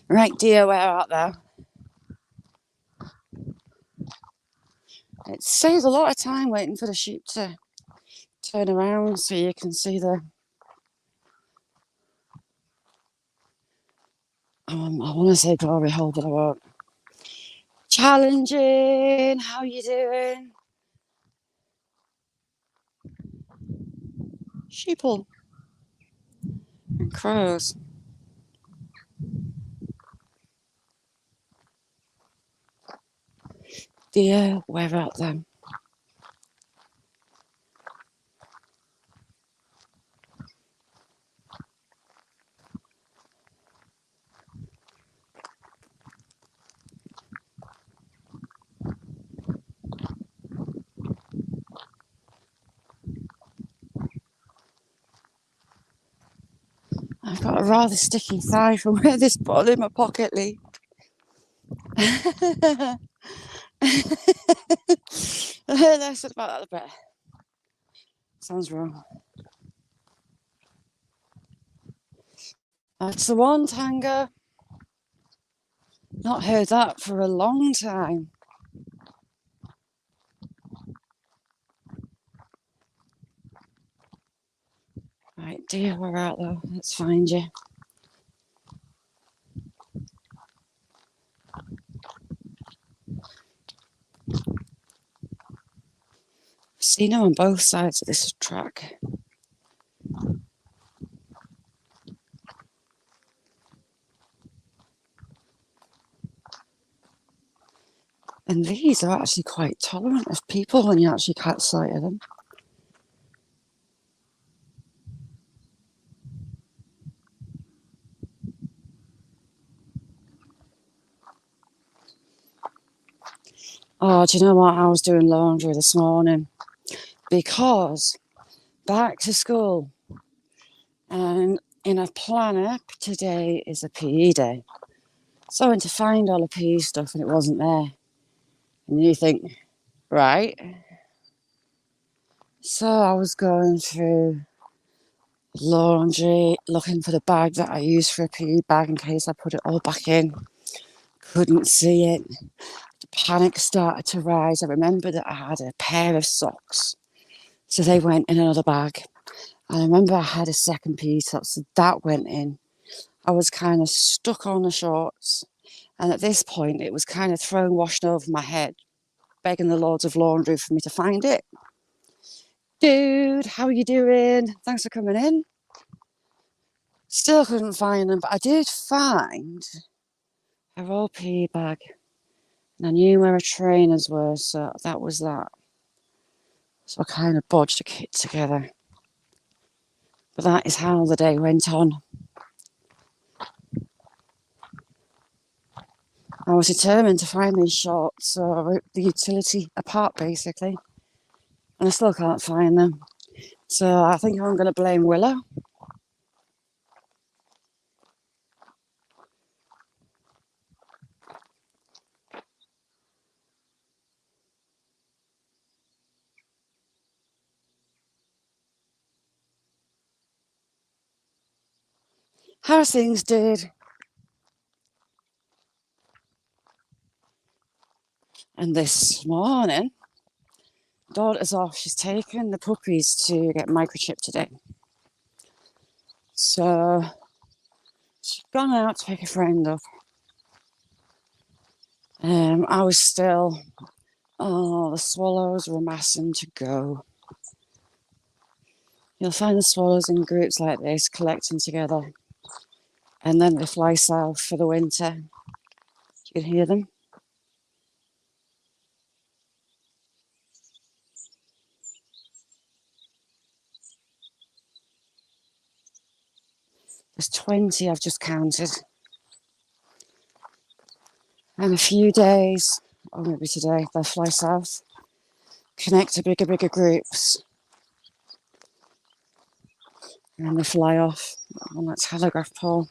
Right, dear, where art thou? It saves a lot of time waiting for the sheep to turn around so you can see the... I want to say glory hole, but I won't. Challenging, how you doing? Sheeple and crows. Dear, where art thou? I've got a rather sticky thigh from where this ball in my pocket, Lee. The less about that, the better. Sounds wrong. That's the one, Tango. Not heard that for a long time. Right, dear, we're out though. Let's find you. I've seen them on both sides of this track. And these are actually quite tolerant of people when you actually catch sight of them. Oh, do you know what? I was doing laundry this morning because back to school, and in a planner, today is a PE day. So I went to find all the PE stuff and it wasn't there. And you think, right. So I was going through laundry, looking for the bag that I used for a PE bag in case I put it all back in. Couldn't see it. The panic started to rise. I remember that I had a pair of socks. So they went in another bag. I remember I had a second PE top, so that went in. I was kind of stuck on the shorts. And at this point, it was kind of thrown, washing over my head, begging the Lords of Laundry for me to find it. Dude, how are you doing? Thanks for coming in. Still couldn't find them, but I did find a roll PE bag. And I knew where my trainers were, so that was that. So I kind of bodged a kit together. But that is how the day went on. I was determined to find these shorts, so I ripped the utility apart basically. And I still can't find them. So I think I'm going to blame Willow. How's things, dude? And this morning, daughter's off. She's taken the puppies to get microchipped today. So she's gone out to pick a friend up. I was still, the swallows were amassing to go. You'll find the swallows in groups like this, collecting together. And then they fly south for the winter. You can hear them. There's 20 I've just counted. And a few days, or maybe today, they'll fly south, connect to bigger groups. And they fly off on that telegraph pole.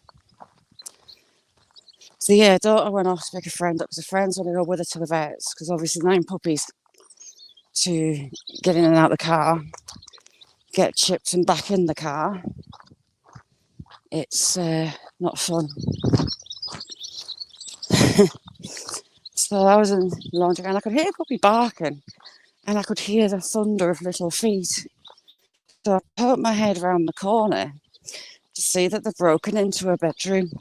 So yeah, daughter went off to pick a friend up because a friend's going to go with her to the vets because obviously 9 puppies to get in and out of the car, get chipped and back in the car. It's not fun. So I was in laundry and I could hear a puppy barking and I could hear the thunder of little feet. So I poked my head around the corner to see that they've broken into a bedroom.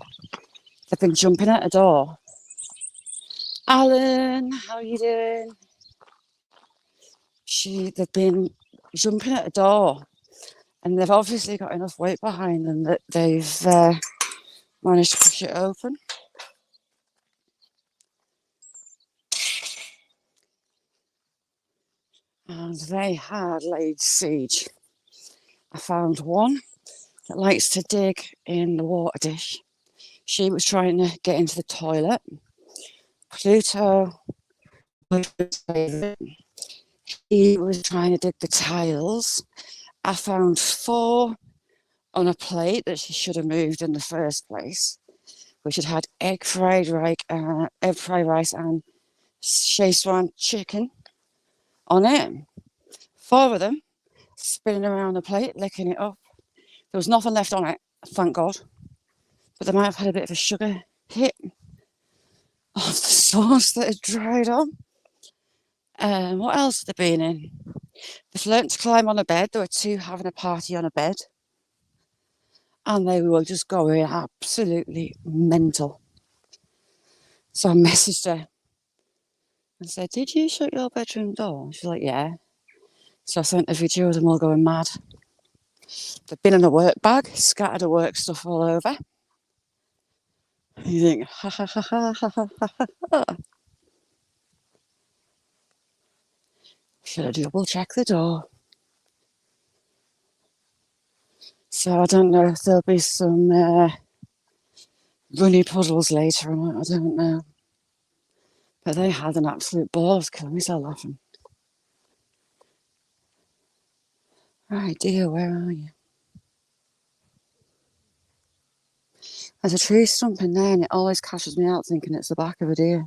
They've been jumping at a door. Alan, how are you doing? They've been jumping at a door and they've obviously got enough weight behind them that they've managed to push it open. And they had laid siege. I found one that likes to dig in the water dish. She was trying to get into the toilet. Pluto, he was trying to dig the tiles. I found 4 on a plate that she should have moved in the first place, which had egg fried rice and Szechuan chicken on it. 4 of them spinning around the plate, licking it up. There was nothing left on it, thank God. But they might have had a bit of a sugar hit of the sauce that had dried on. What else had they been in? They've learnt to climb on a bed. There were 2 having a party on a bed. And they were just going absolutely mental. So I messaged her and said, "Did you shut your bedroom door?" She's like, "Yeah." So I sent a video of them all going mad. They've been in a work bag, scattered the work stuff all over. You think, ha ha ha ha ha ha ha. Should I double check the door? So I don't know if there'll be some runny puddles later or not, I don't know. But they had an absolute ball. I was killing myself laughing. Right, dear, where are you? There's a tree stump in there and it always catches me out thinking it's the back of a deer.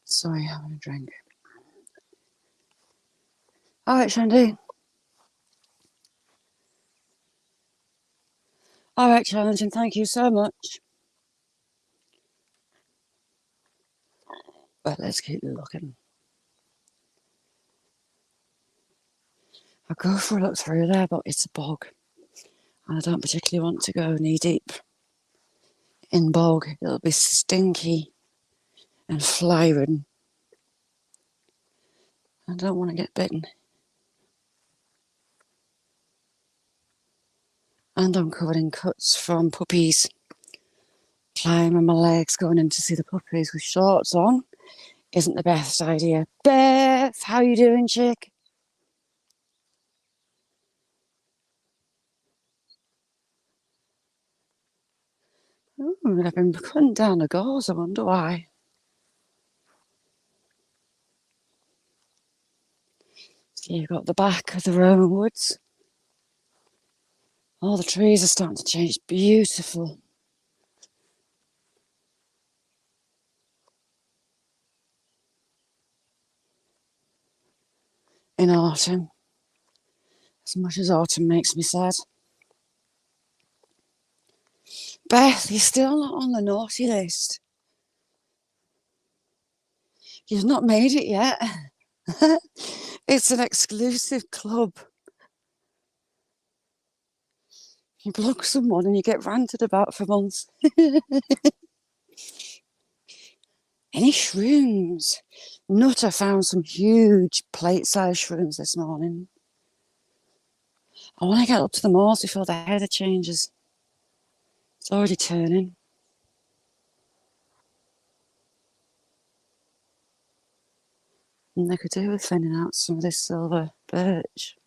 Sorry, having a drink. All right, Shandy. All right, Challenging, thank you so much. But let's keep looking. I'll go for a look through there, but it's a bog. And I don't particularly want to go knee deep in bog. It'll be stinky and fly-ridden. I don't want to get bitten. And I'm covered in cuts from puppies. Climbing my legs, going in to see the puppies with shorts on isn't the best idea. Beth, how you doing, chick? Ooh, I've been cutting down the gauze, I wonder why. So you've got the back of the Roman woods. All the trees are starting to change. Beautiful. In autumn. As much as autumn makes me sad. Beth, you're still not on the naughty list. You've not made it yet. It's an exclusive club. You block someone and you get ranted about for months. Any shrooms? Nutter found some huge plate-sized shrooms this morning. I want to get up to the moors before the heather changes. It's already turning. And they could do with thinning out some of this silver birch.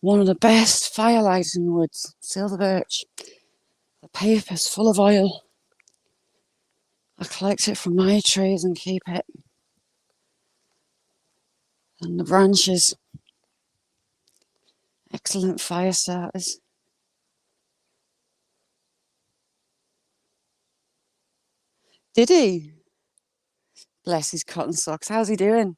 One of the best firelighting woods, silver birch. The paper's full of oil. I collect it from my trees and keep it. And the branches. Excellent fire starters. Did he? Bless his cotton socks. How's he doing?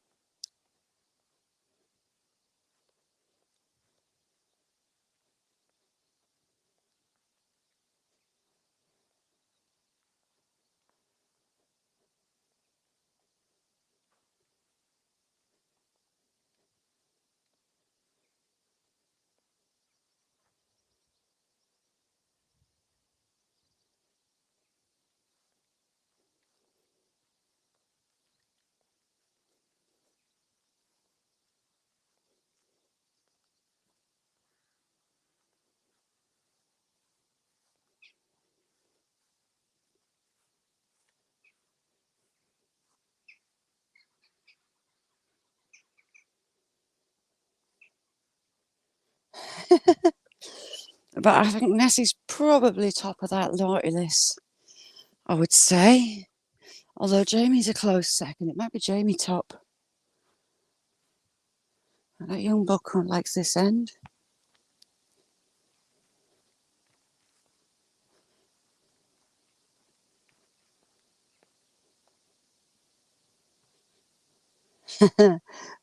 But I think Nessie's probably top of that naughty list, I would say. Although Jamie's a close second. It might be Jamie top. That young buck likes this end.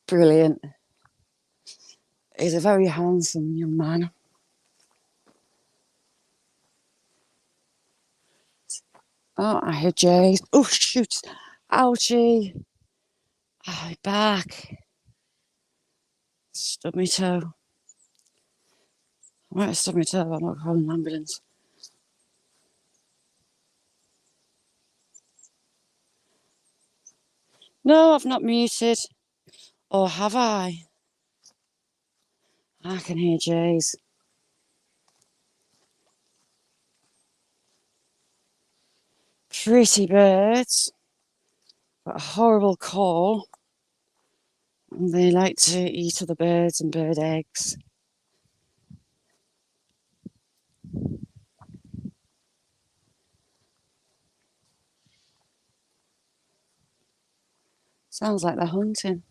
Brilliant. He's a very handsome young man. Oh, I hear Jay. Oh, shoot. Ouchie. Oh, back. Stubbed my toe. I might have stubbed my toe. I'm not calling an ambulance. No, I've not muted. Or have I? I can hear Jays. Pretty birds, but a horrible call. And they like to eat other birds and bird eggs. Sounds like they're hunting.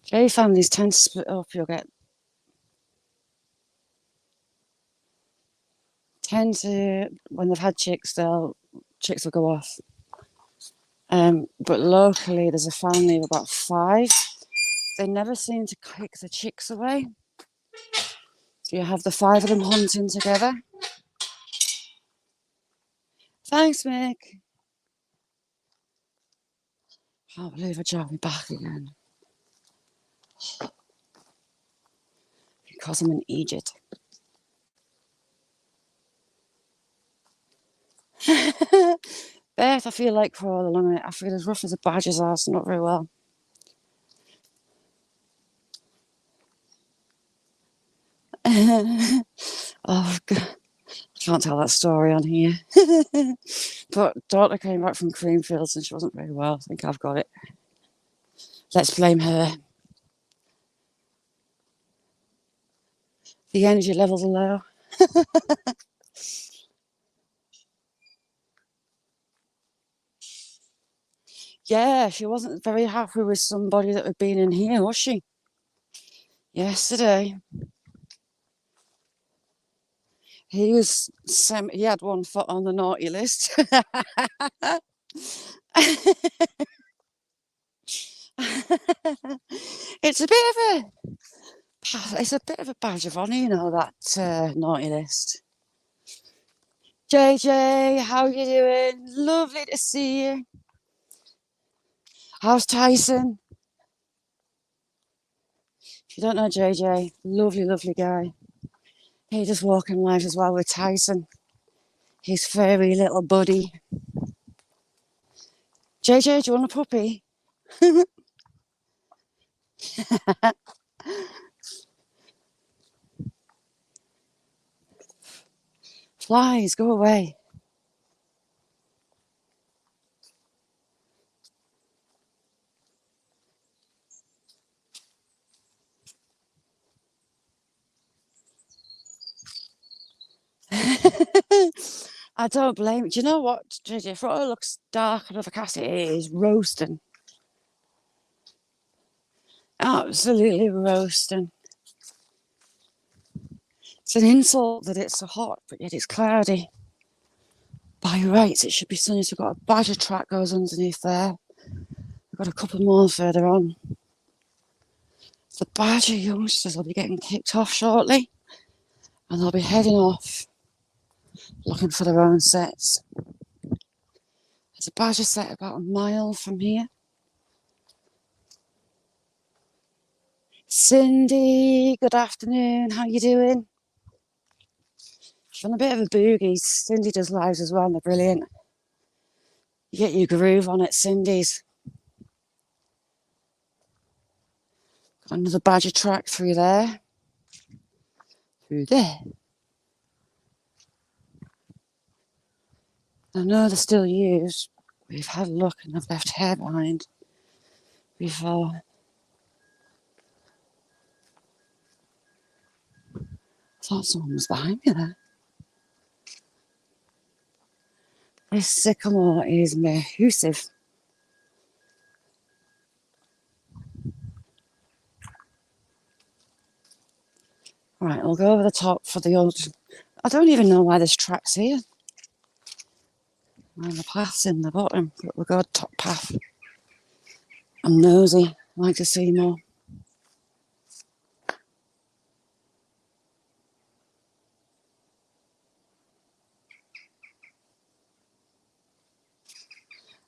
Jay families tend to split up. You'll get when they've had chicks, chicks will go off. But locally, there's a family of about 5. They never seem to kick the chicks away. So you have the 5 of them hunting together. Thanks, Mick. Can't believe I drove me back again. Because I'm in Egypt. Beth, I feel like crawling along it. I feel as rough as a badger's ass, not very well. Oh, God. I can't tell that story on here. But daughter came back from Creamfields and she wasn't very well. I think I've got it. Let's blame her. The energy levels are low. Yeah, she wasn't very happy with somebody that had been in here, was she? Yesterday. He had 1 foot on the naughty list. It's a bit of a badge of honour, you know, that naughty list. JJ, how you doing? Lovely to see you. How's Tyson? If you don't know JJ, lovely, lovely guy. He does walking live as well with Tyson, his furry little buddy. JJ, do you want a puppy? Flies, go away. I don't blame you. Do you know what, JJ? For all it looks dark and overcast, it is roasting. Absolutely roasting. It's an insult that it's so hot, but yet it's cloudy. By rights, it should be sunny. So we've got a badger track goes underneath there. We've got a couple more further on. The badger youngsters will be getting kicked off shortly, and they'll be heading off looking for their own sets. There's a badger set about a mile from here. Cindy, good afternoon. How you doing? She's on a bit of a boogie. Cindy does lives as well, and they're brilliant. You get your groove on at Cindy's. Got another badger track through there. Through there. I know they're still used. We've had a look and they've left hair behind before. I thought someone was behind me there. This sycamore is massive. Right, we'll go over the top for the old... I don't even know why this track's here. And the path's in the bottom, but we'll go top path. I'm nosy. I like to see more.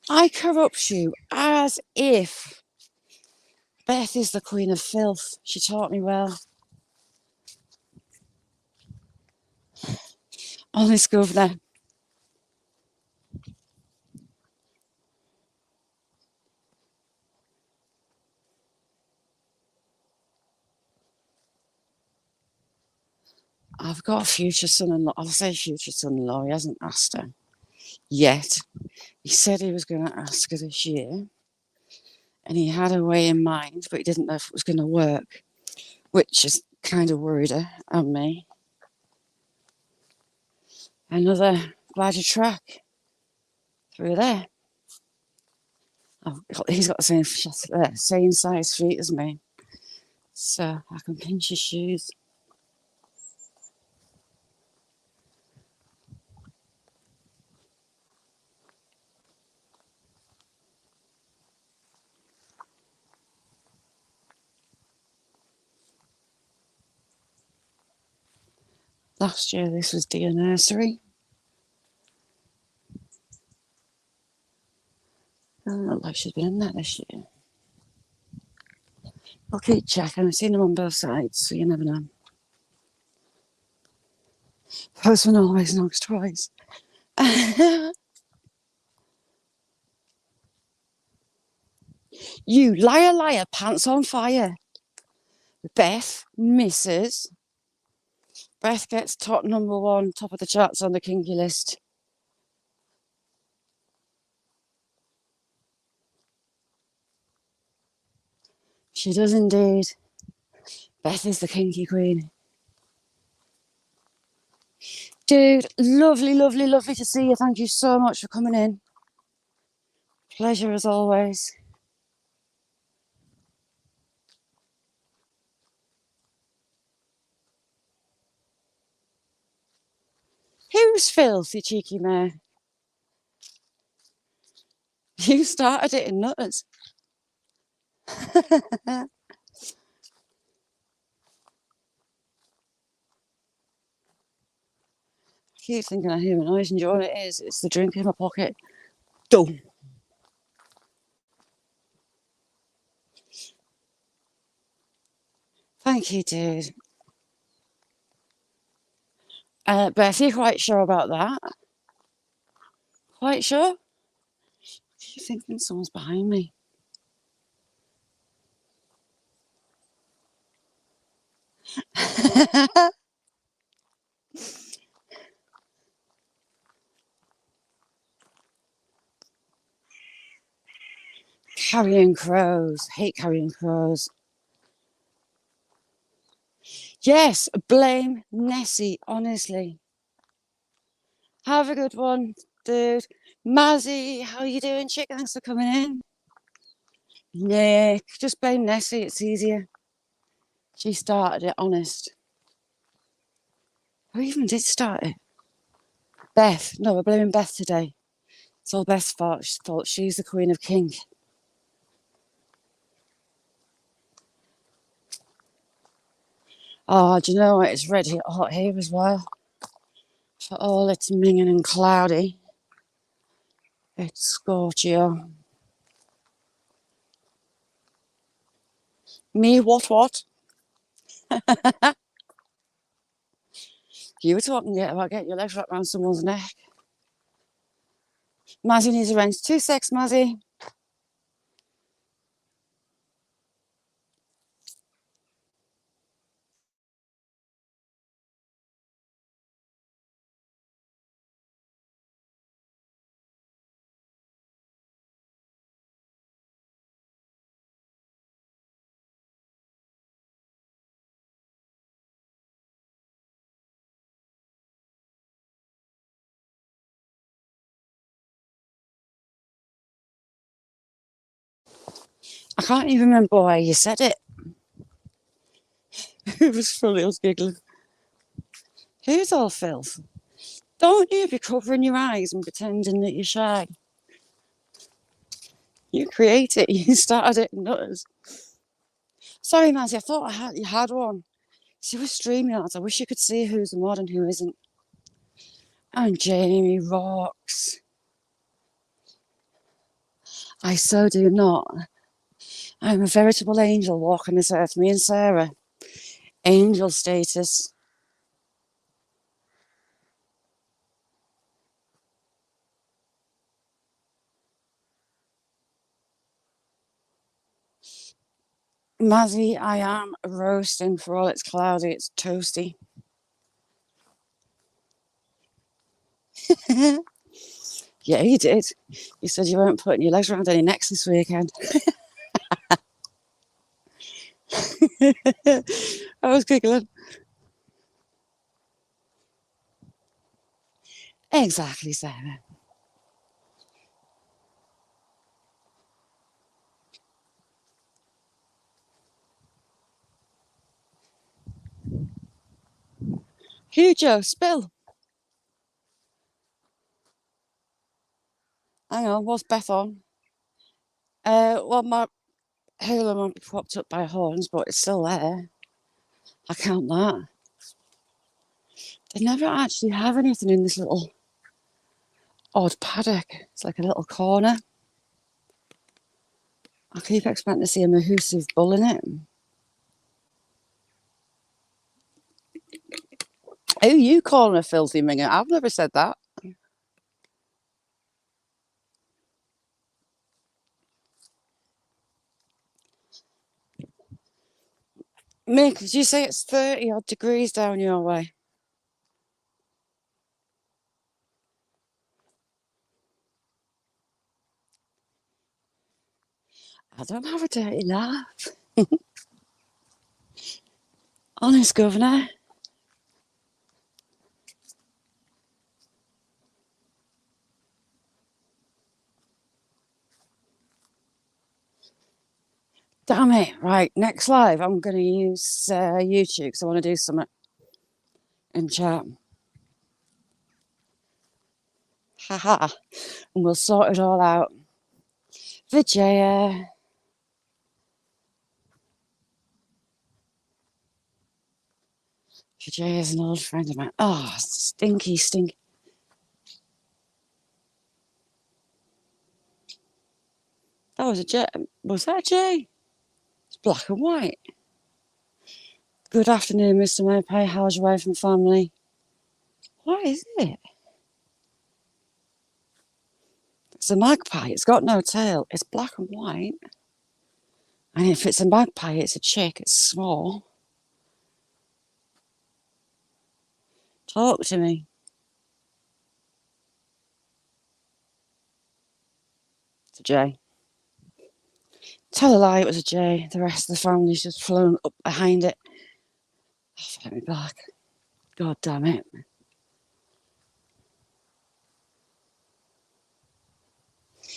I corrupt you as if Beth is the queen of filth. She taught me well. Honest governor. I've got a future son-in-law. I'll say future son-in-law. He hasn't asked her yet. He said he was going to ask her this year. And he had a way in mind, but he didn't know if it was going to work, which has kind of worried her and me. Another glider track through there. He's got the same size feet as me, so I can pinch his shoes. Last year, this was Deer Nursery. Doesn't look like she's been in there this year. I'll keep checking. I've seen them on both sides, so you never know. Postman always knocks twice. You liar, liar, pants on fire. Beth misses. Beth gets top number 1, top of the charts on the kinky list. She does indeed. Beth is the kinky queen. Dude, lovely, lovely, lovely to see you. Thank you so much for coming in. Pleasure as always. Who's filth, you cheeky mare? You started it in Nutters. I keep thinking I hear a noise, and you know what it is? It's the drink in my pocket. Done. Thank you, dude. Beth, you're quite sure about that? Quite sure? You're thinking someone's behind me. Carrying crows. Hate carrying crows. Yes, blame Nessie, honestly. Have a good one, dude. Mazzy, how you doing, chick? Thanks for coming in. Nick, just blame Nessie, it's easier. She started it, honest. Who even did start it? Beth. No, we're blaming Beth today. It's all Beth's fault. She's the queen of kink. Oh, do you know what? It's red hot here as well. For all it's minging and cloudy, it's scorchio. Me, what? You were talking yet about getting your legs wrapped around someone's neck. Mazzy needs a wrench. 2 secs, Mazzy. I can't even remember why you said it. It was funny, I was giggling. Who's all filth? Don't you be covering your eyes and pretending that you're shy. You create it, you started it, nutters. Sorry, Mazzy, I thought you had one. See, with StreamYards, I wish you could see who's a mod and who isn't. And Jamie rocks. I so do not. I'm a veritable angel walking this earth, me and Sarah. Angel status. Mazzy, I am roasting. For all it's cloudy, it's toasty. Yeah, you did. You said you weren't putting your legs around any necks this weekend. I was giggling. Exactly, Sarah. Hugo, spill. Hang on, what's Beth on? Well, my halo might be propped up by horns, but it's still there. I count that. They never actually have anything in this little odd paddock. It's like a little corner. I keep expecting to see a Mahusive bull in it. Who you calling a filthy minger? I've never said that. Mick, did you say it's 30 odd degrees down your way? I don't have a dirty laugh. Honest, governor. Damn it. Right, next live, I'm going to use YouTube because I want to do something in chat. Haha. And we'll sort it all out. Vijaya. Vijaya's an old friend of mine. Oh, stinky, stinky. That was a J. Was that a J? It's black and white. Good afternoon, Mr. Mopay. How's your wife and family? What is it? It's a magpie. It's got no tail. It's black and white. And if it's a magpie, it's a chick. It's small. Talk to me. It's a J. Tell a lie, it was a J. The rest of the family's just flown up behind it. Oh, let me back. God damn it.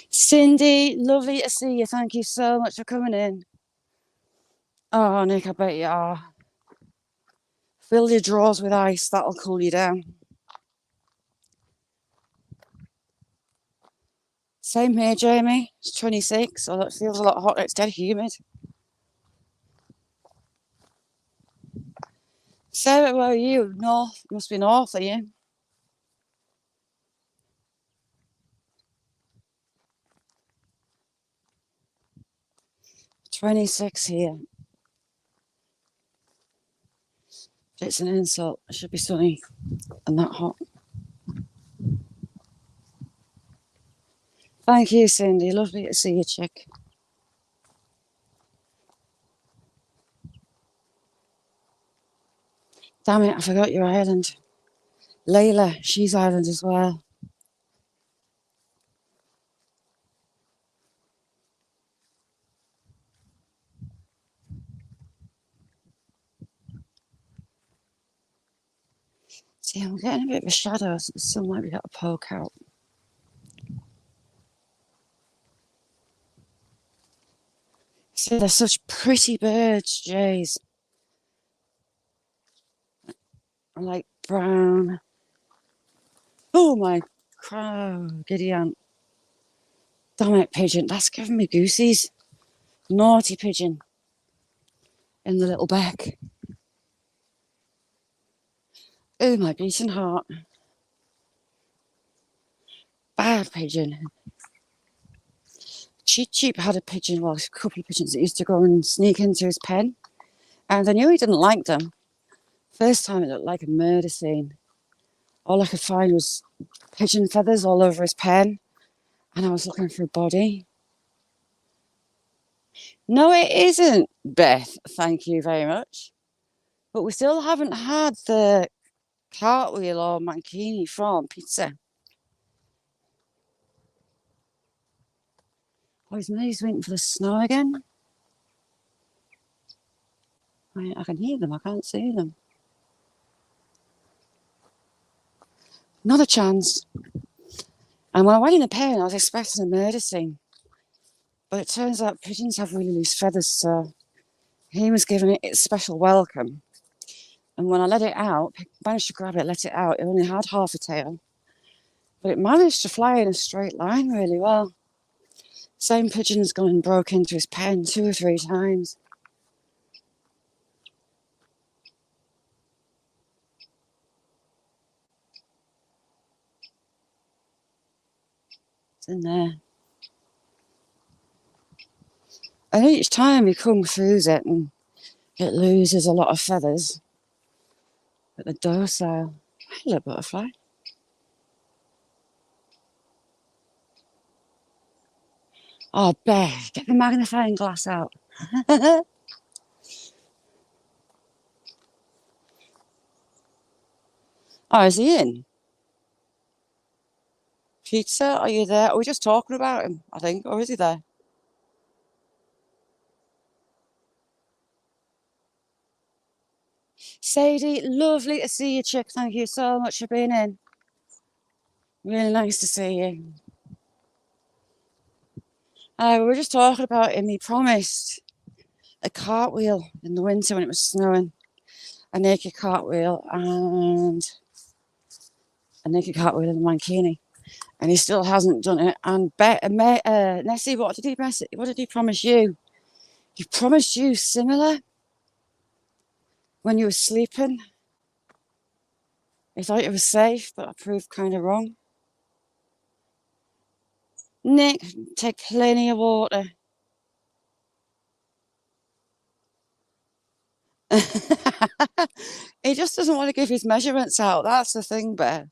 Cindy, lovely to see you. Thank you so much for coming in. Oh, Nick, I bet you are. Fill your drawers with ice. That'll cool you down. Same here, Jamie. It's 26, although it feels a lot hotter. It's dead humid. Sarah, where are you? North. You must be north, are you? 26 here. It's an insult. It should be sunny and that hot. Thank you, Cindy. Lovely to see you, chick. Damn it, I forgot your island. Layla, she's island as well. See, I'm getting a bit of a shadow, so the sun might be able to poke out. See, they're such pretty birds, jays. I like brown. Oh my crow, giddy aunt. Damn it, pigeon. That's giving me goosies. Naughty pigeon. In the little beck. Oh, my beating heart. Bad pigeon. Cheap Cheap had a pigeon, well, a couple of pigeons that used to go and sneak into his pen. And I knew he didn't like them. First time it looked like a murder scene. All I could find was pigeon feathers all over his pen. And I was looking for a body. No, it isn't, Beth. Thank you very much. But we still haven't had the cartwheel or mankini from pizza. Oh, he's waiting for the snow again. I can hear them. I can't see them. Not a chance. And when I went in the pen, I was expecting a murder scene. But it turns out pigeons have really loose feathers, so he was giving it its special welcome. And when I let it out, managed to grab it, let it out, it only had half a tail. But it managed to fly in a straight line really well. Same pigeon's gone and broke into his pen 2 or 3 times. It's in there. And each time he kung fu's it and it loses a lot of feathers. But they're docile. Hello, butterfly. Oh, Bear, get the magnifying glass out. Oh, is he in? Pizza, are you there? Are we just talking about him, I think, or is he there? Sadie, lovely to see you, chick. Thank you so much for being in. Really nice to see you. We were just talking about him. He promised a cartwheel in the winter when it was snowing. A naked cartwheel and a naked cartwheel in the mankini. And he still hasn't done it. And Nessie, what did he promise you? He promised you similar when you were sleeping. He thought it was safe, but I proved kind of wrong. Nick, take plenty of water. He just doesn't want to give his measurements out. That's the thing, Bear.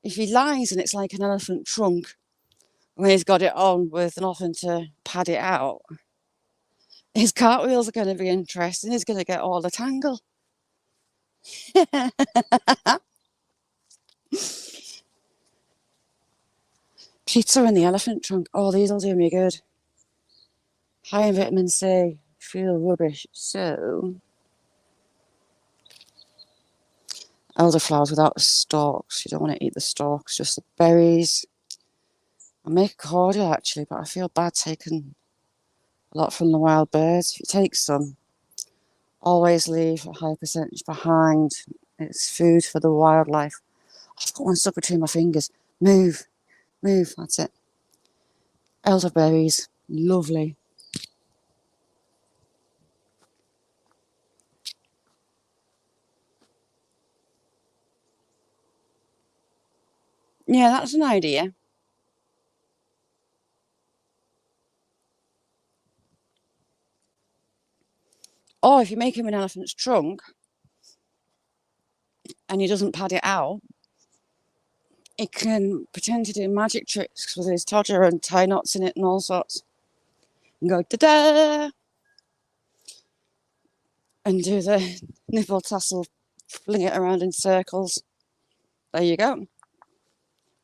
If he lies and it's like an elephant trunk, when he's got it on with nothing to pad it out, his cartwheels are going to be interesting. He's going to get all the tangle. Pizza in the elephant trunk. Oh, these'll do me good. High in vitamin C. Feel rubbish. So, elderflowers without the stalks. You don't want to eat the stalks, just the berries. I make a cordial actually, but I feel bad taking a lot from the wild birds. If you take some, always leave a high percentage behind. It's food for the wildlife. I've got one stuck between my fingers. Move, that's it. Elderberries, lovely. Yeah, that's an idea. Or if you make him an elephant's trunk and he doesn't pad it out, it can pretend to do magic tricks with his todger and tie knots in it and all sorts. And go da-da! And do the nipple tassel, fling it around in circles. There you go.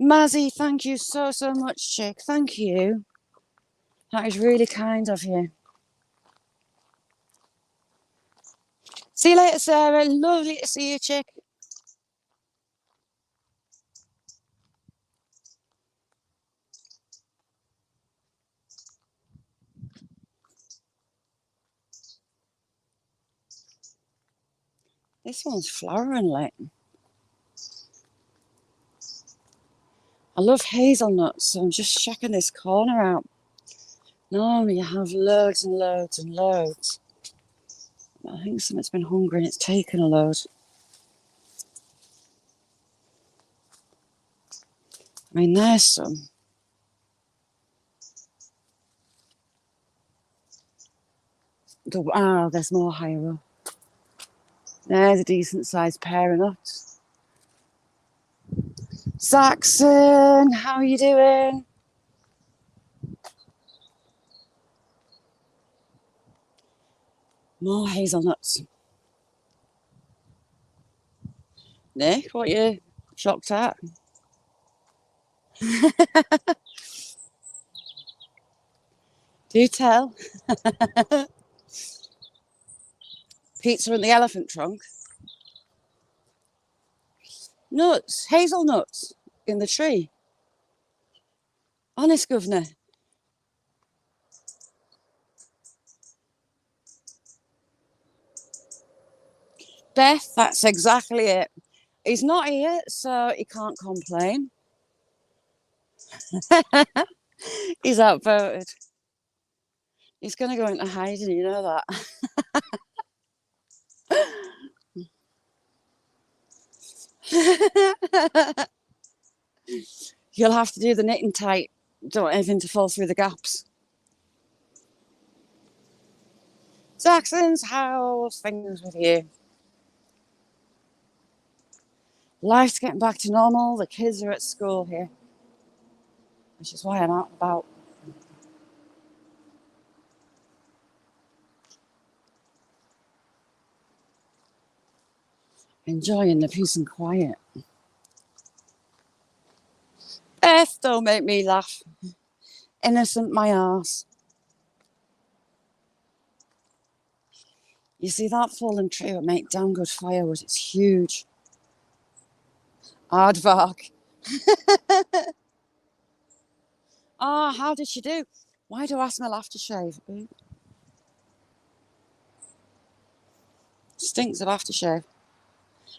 Mazzy, thank you so much, chick. Thank you. That is really kind of you. See you later, Sarah. Lovely to see you, chick. This one's flowering late. I love hazelnuts, so I'm just checking this corner out. Normally you have loads and loads and loads. I think something's been hungry and it's taken a load. I mean, there's some. There's more higher up. There's a decent sized pair of nuts. Saxon, how are you doing? More hazelnuts. Nick, what you shocked at? Do tell. Pizza in the elephant trunk. Nuts, hazelnuts in the tree. Honest, governor. Beth, that's exactly it. He's not here, so he can't complain. He's outvoted. He's going to go into hiding, you know that. You'll have to do the knitting tight. Don't want anything to fall through the gaps. Jackson's, how's things with you? Life's getting back to normal. The kids are at school here, which is why I'm out and about. Enjoying the peace and quiet. Beth, don't make me laugh. Innocent my arse. You see, that fallen tree would make damn good firewood. It's huge. Aardvark. Ah, how did she do? Why do I smell aftershave? Stinks of aftershave.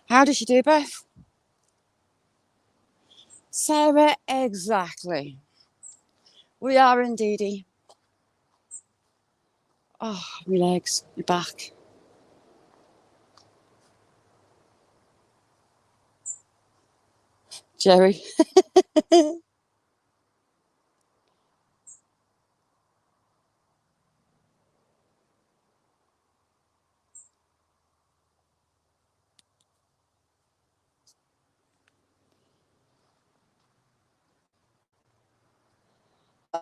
How did she do, Beth? Sarah, exactly. We are indeedy. Oh, my legs, my back. Jerry.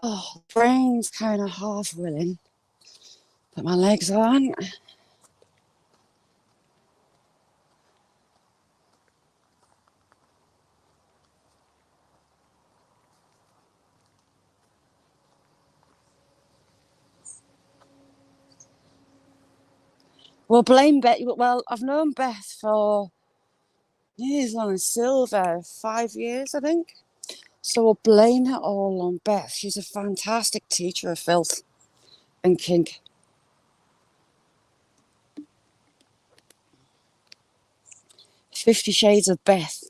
Oh, brain's kind of half willing, but my legs aren't. Well, blame Beth. Well, I've known Beth for years long as Silver, 5 years, I think. So we'll blame it all on Beth. She's a fantastic teacher of filth and kink. Fifty Shades of Beth.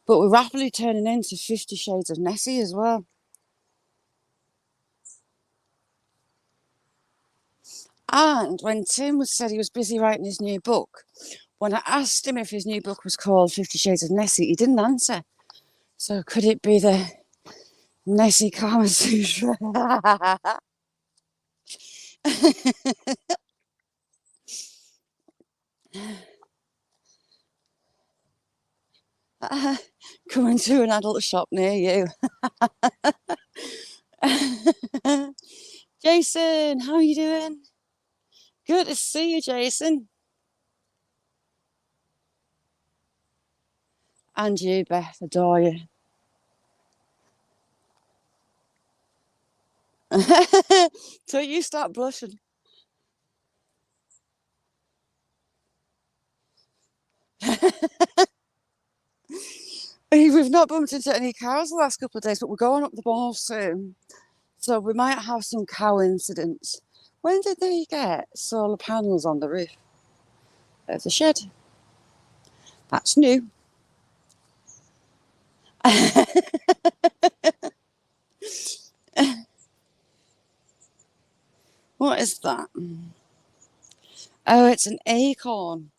But we're rapidly turning into 50 Shades of Nessie as well. And when Tim said he was busy writing his new book, when I asked him if his new book was called 50 Shades of Nessie, he didn't answer. So could it be the Nessie Kama Sutra? Coming to an adult shop near you. Jason, how are you doing? Good to see you, Jason. And you, Beth, adore you. Till you start blushing. We've not bumped into any cows the last couple of days, but we're going up the ball soon. So we might have some cow incidents. When did they get solar panels on the roof of the shed? That's new. What is that? Oh, it's an acorn.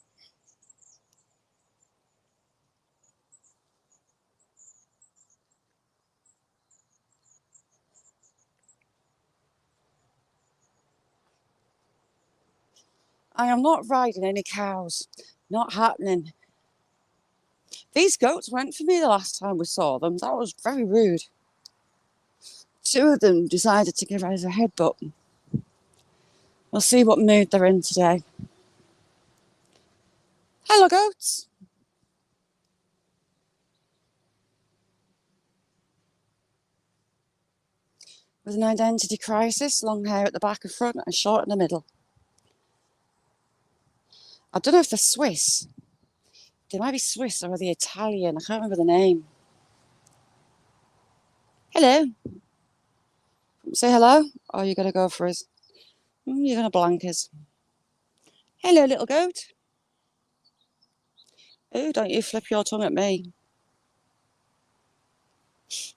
I am not riding any cows. Not happening. These goats went for me the last time we saw them. That was very rude. Two of them decided to give us a headbutt. We'll see what mood they're in today. Hello, goats. With an identity crisis, long hair at the back and front and short in the middle. I don't know if they're Swiss. They might be Swiss or the Italian. I can't remember the name. Hello. Say hello, or are you going to go for us? You're going to blank us. Hello, little goat. Oh, don't you flip your tongue at me.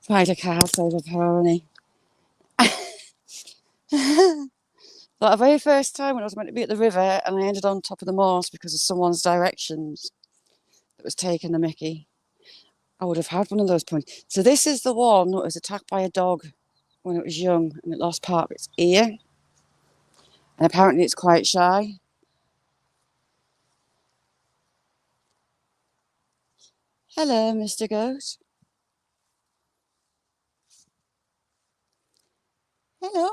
Ride a calf over pony. Like the very first time when I was meant to be at the river and I ended on top of the moss because of someone's directions that was taking the mickey, I would have had one of those points. So this is the one that was attacked by a dog when it was young and it lost part of its ear. And apparently it's quite shy. Hello, Mr. Goat. Hello.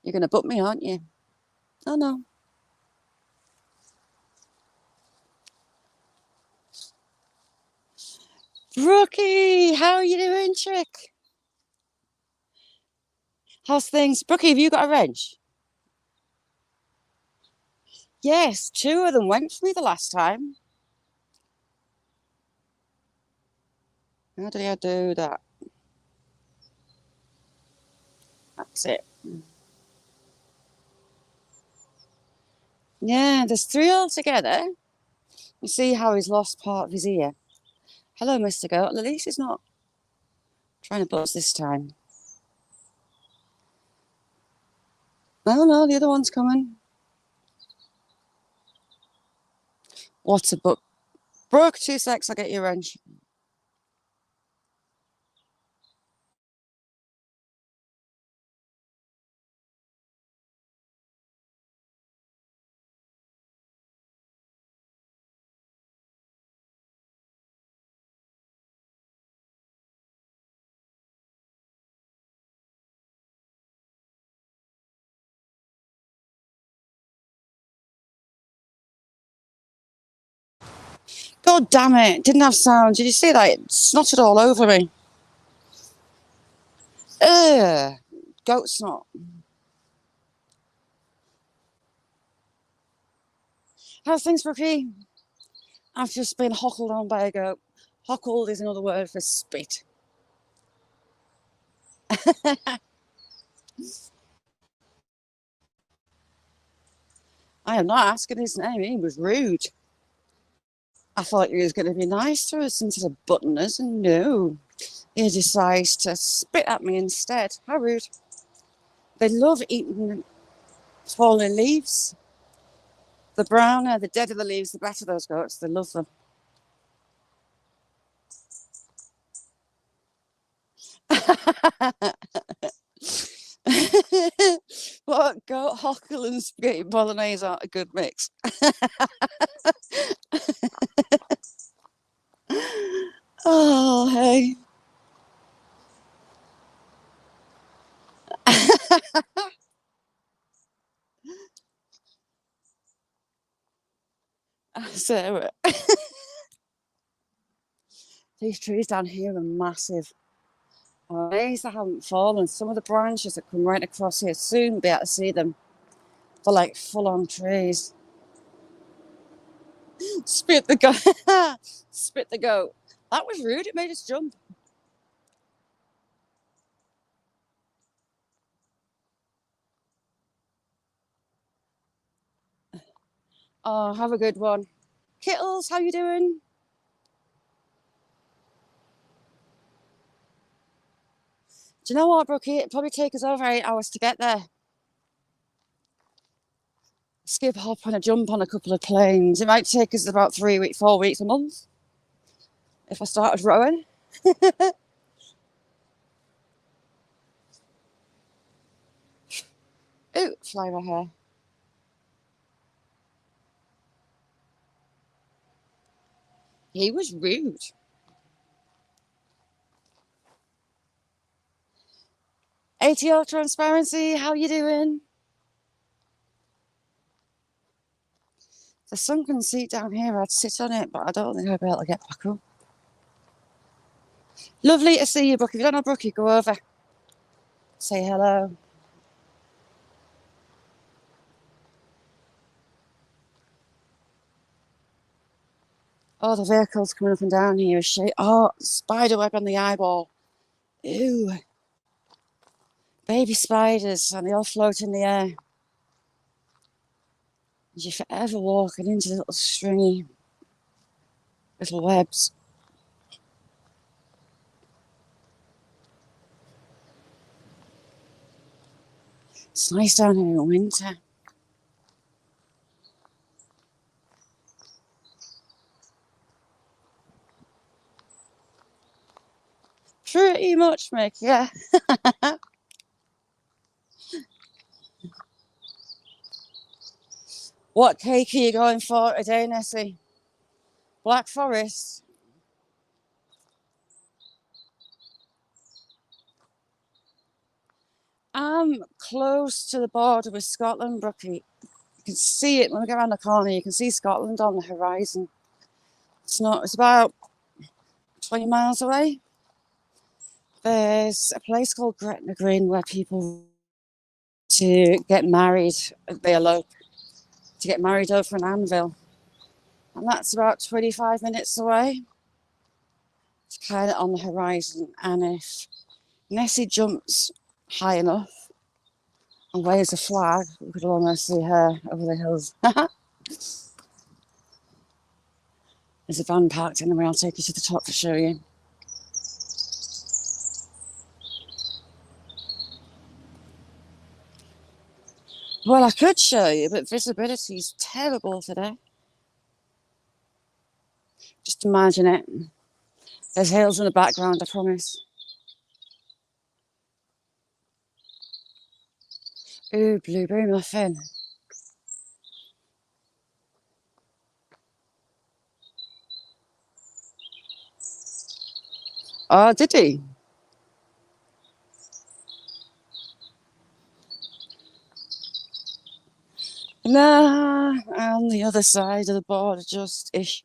You're going to butt me, aren't you? Oh, no. Brookie, how are you doing, chick? How's things? Brookie, have you got a wrench? Yes, 2 of them went for me the last time. How did I do that? That's it. Yeah, there's 3 altogether. You see how he's lost part of his ear. Hello, Mr. Goat. At least he's not trying to buzz this time. No, the other one's coming. What's a book? Brooke, 2 secs, I'll get you a wrench. God damn it. Didn't have sound. Did you see that? It snotted all over me. Ugh. Goat snot. How's things, Brookie? I've just been hockled on by a goat. Hockled is another word for spit. I am not asking his name. He was rude. I thought he was going to be nice to us instead of button us, and no. He decides to spit at me instead. How rude. They love eating fallen leaves. The browner, the deader the leaves, the better those goats. They love them. What, goat hockle and spaghetti bolognese aren't a good mix. Oh, hey. So, these trees down here are massive. I'm amazed they haven't fallen. Some of the branches that come right across here soon be able to see them. They're like full-on trees. Spit the goat. Spit the goat. That was rude. It made us jump. Oh, have a good one. Kittles, how you doing? Do you know what, Brookie? It'd probably take us over 8 hours to get there. Skip, hop, and a jump on a couple of planes. It might take us about 3 weeks, 4 weeks, a month if I started rowing. Ooh, fly my hair. He was rude. ATL Transparency, how you doing? the sunken seat down here, I'd sit on it, but I don't think I'd be able to get back up. Lovely to see you, Brooke. If you don't know Brookie, go over. Say hello. Oh, the vehicles coming up and down here is shit. Oh, spider web on the eyeball. Ew. Baby spiders, and they all float in the air. You're forever walking into the little stringy little webs. It's nice down here in winter. Pretty much, Mick, yeah. What cake are you going for today, Nessie? Black Forest? I'm close to the border with Scotland, Brookie. You can see it when we go around the corner. You can see Scotland on the horizon. It's about 20 miles away. There's a place called Gretna Green where people to get married, they elope, to get married over an anvil. And that's about 25 minutes away. It's kind of on the horizon. And if Nessie jumps high enough and waves a flag, we could almost see her over the hills. There's a van parked anyway. I'll take you to the top to show you. Well, I could show you, but visibility is terrible today. Just imagine it. There's hills in the background, I promise. Ooh, blueberry muffin. Oh, did he? Nah, on the other side of the border, just-ish.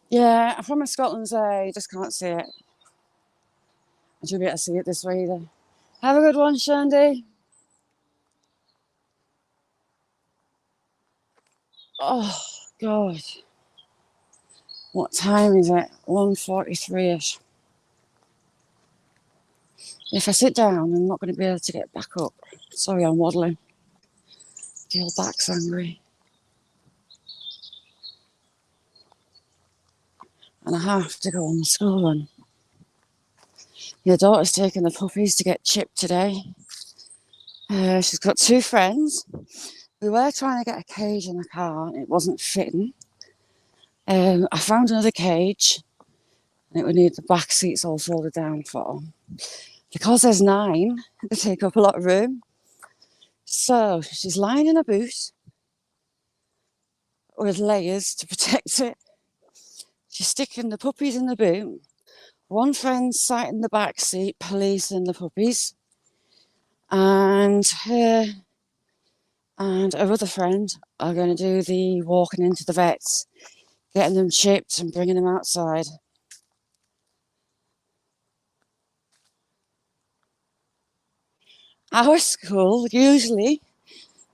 Yeah, I promise Scotland's there, you just can't see it. I should be able to see it this way either. Have a good one, Shandy. Oh, God. What time is it? 1:43-ish. If I sit down, I'm not going to be able to get back up. Sorry, I'm waddling. The old back's angry. And I have to go on the school run. Your daughter's taking the puppies to get chipped today. She's got two friends. We were trying to get a cage in the car and it wasn't fitting. I found another cage and it would need the back seats all folded down for. Because there's 9, they take up a lot of room. So she's lying in a boot with layers to protect it. She's sticking the puppies in the boot. One friend sat in the back seat policing the puppies. And her and her other friend are going to do the walking into the vets, getting them chipped and bringing them outside. Our school, usually,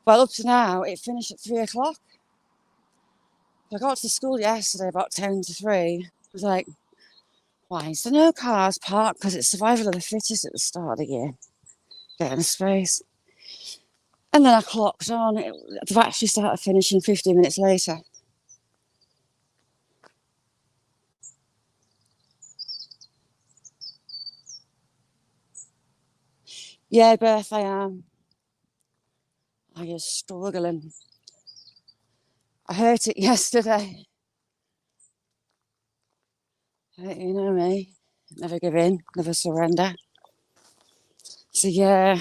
well, up to now, it finished at 3 o'clock. I got to school yesterday about 10 to 3. I was like, why is there no cars parked? Because it's survival of the fittest at the start of the year. Getting a space. And then I clocked on. They've actually started finishing 15 minutes later. Yeah, Beth, I am. I am struggling. I hurt it yesterday. You know me. Never give in, never surrender. So yeah,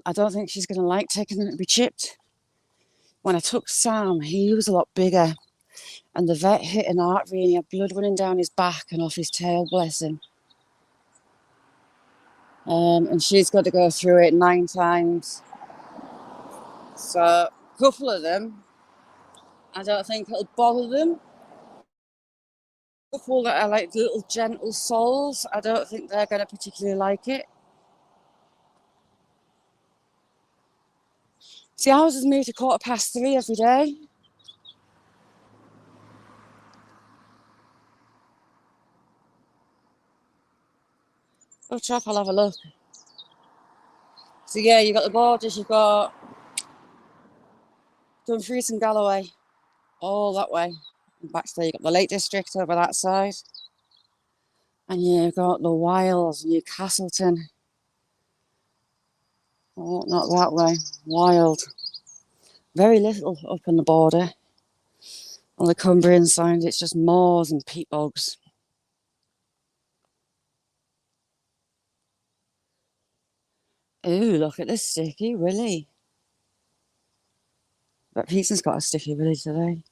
I don't think she's going to like taking them to be chipped. When I took Sam, he was a lot bigger. And the vet hit an artery and he had blood running down his back and off his tail, bless him. And she's got to go through it 9 times. So a couple of them, I don't think it'll bother them. A couple that are like little gentle souls, I don't think they're going to particularly like it. See, ours is moved to 3:15 every day. Oh, chop, I'll have a look. So yeah, you've got the borders, you've got Dumfries and Galloway, all that way. And back there, you've got the Lake District over that side. And you've got the Wilds, Newcastleton. Oh, not that way. Wild. Very little up on the border. On the Cumbrian side, it's just moors and peat bogs. Ooh, look at this Sticky Willy. But Peterson's got a Sticky Willy today.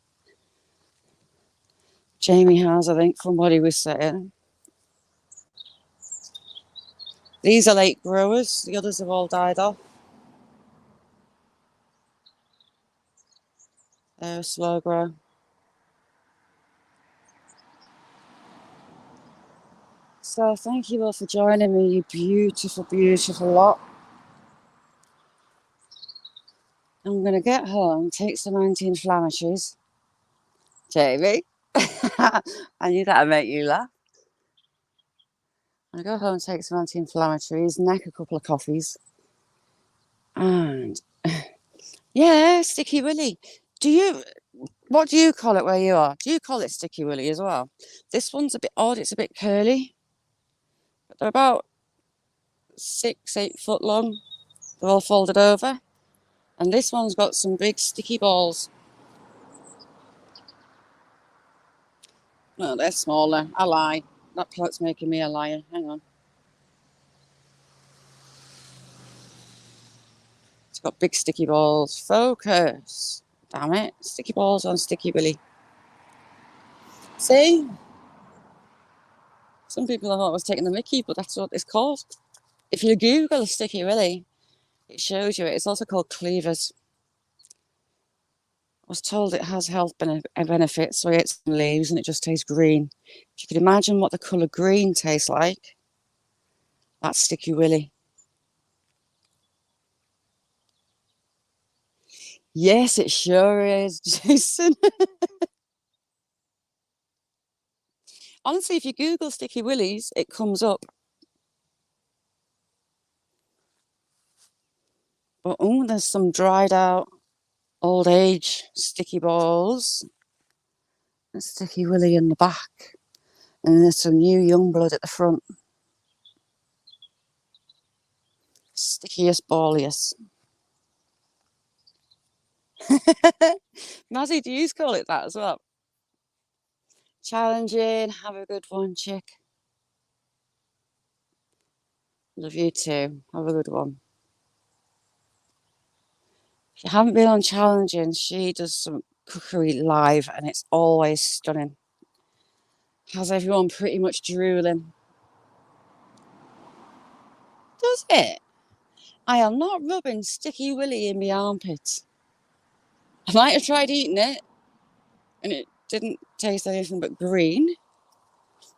Jamie has, I think, from what he was saying. These are late growers. The others have all died off. They're a slow grow. So thank you all for joining me, you beautiful, beautiful lot. I'm going to get home, take some anti-inflammatories. Jamie, I knew that'd make you laugh. I'm going to go home, take some anti-inflammatories, neck a couple of coffees. And yeah, Sticky Willy. What do you call it where you are? Do you call it Sticky Willy as well? This one's a bit odd, it's a bit curly. But they're about 6-8 foot long. They're all folded over. And this one's got some big sticky balls. No, they're smaller. I lie. That plant's making me a liar. Hang on. It's got big sticky balls. Focus. Damn it. Sticky balls on Sticky Willy. See? Some people thought I was taking the mickey, but that's what it's called. If you Google Sticky Willy, it shows you it. It's also called cleavers. I was told it has health benefits, so it's leaves and it just tastes green. If you could imagine what the colour green tastes like, that's Sticky Willy. Yes, it sure is, Jason. Honestly, if you Google Sticky Willies, it comes up. But oh, there's some dried out old age sticky balls. A Sticky Willy in the back. And there's some new young blood at the front. Stickiest balliest. Mazzy, do you call it that as well? Challenging. Have a good one, chick. Love you too. Have a good one. If you haven't been on Challenging, she does some cookery live and it's always stunning. Has everyone pretty much drooling? Does it? I am not rubbing Sticky Willy in my armpits. I might have tried eating it and it didn't taste anything but green.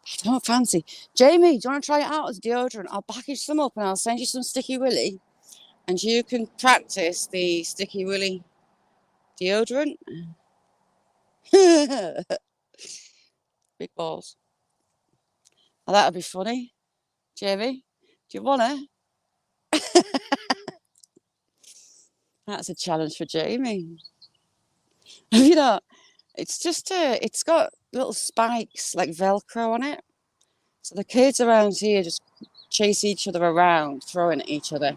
I don't fancy. Jamie, do you want to try it out as deodorant? I'll package some up and I'll send you some Sticky Willy and you can practice the Sticky Willy deodorant. Big balls. Oh, that'd be funny. Jamie, do you want to? That's a challenge for Jamie. You know, it's got little spikes like Velcro on it. So the kids around here just chase each other around, throwing at each other.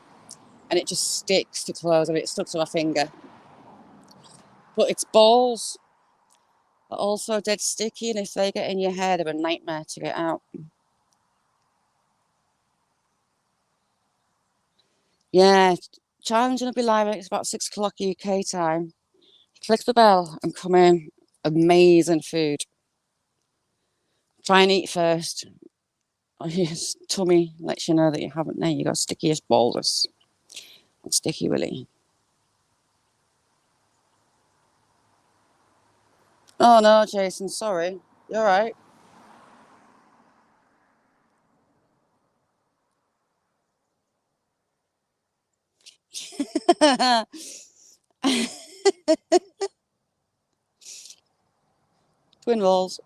And it just sticks to clothes. I mean, it stuck to my finger. But it's balls. But also dead sticky. And if they get in your hair, they're a nightmare to get out. Yeah, Challenging will be live. It's about 6 o'clock UK time. Click the bell and come in. Amazing food. Try and eat first. Oh, your tummy lets you know that you haven't. There you go. Stickiest balls. And Sticky Willy. Oh no, Jason, sorry. You're right. Twin walls.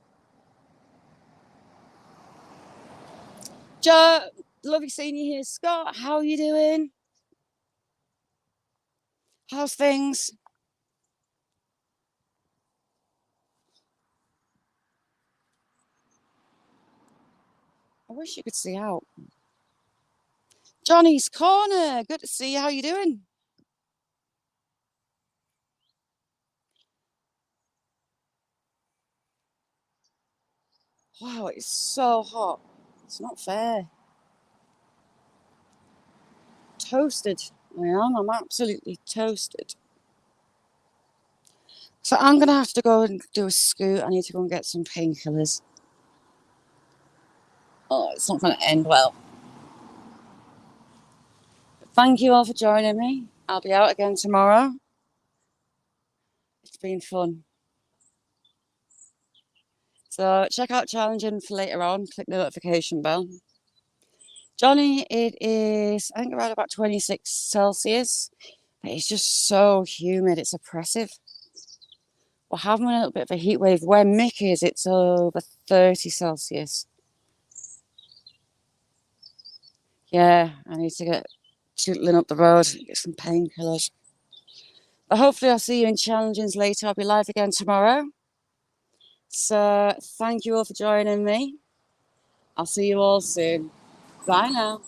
Joe, lovely seeing you here. Scott, how are you doing? How's things? I wish you could see out. Johnny's Corner. Good to see you. How you doing? Wow, it's so hot. It's not fair. Toasted. I am. I'm absolutely toasted. So I'm going to have to go and do a scoot. I need to go and get some painkillers. Oh, it's not going to end well. Thank you all for joining me. I'll be out again tomorrow. It's been fun. So check out Challenging for later on. Click the notification bell. Johnny, it is, I think, around about 26 Celsius. But it's just so humid. It's oppressive. We're having a little bit of a heat wave. Where Mick is, it's over 30 Celsius. Yeah, I need to get tootling up the road, get some painkillers. But hopefully I'll see you in Challengings later. I'll be live again tomorrow. So thank you all for joining me. I'll see you all soon. Bye now.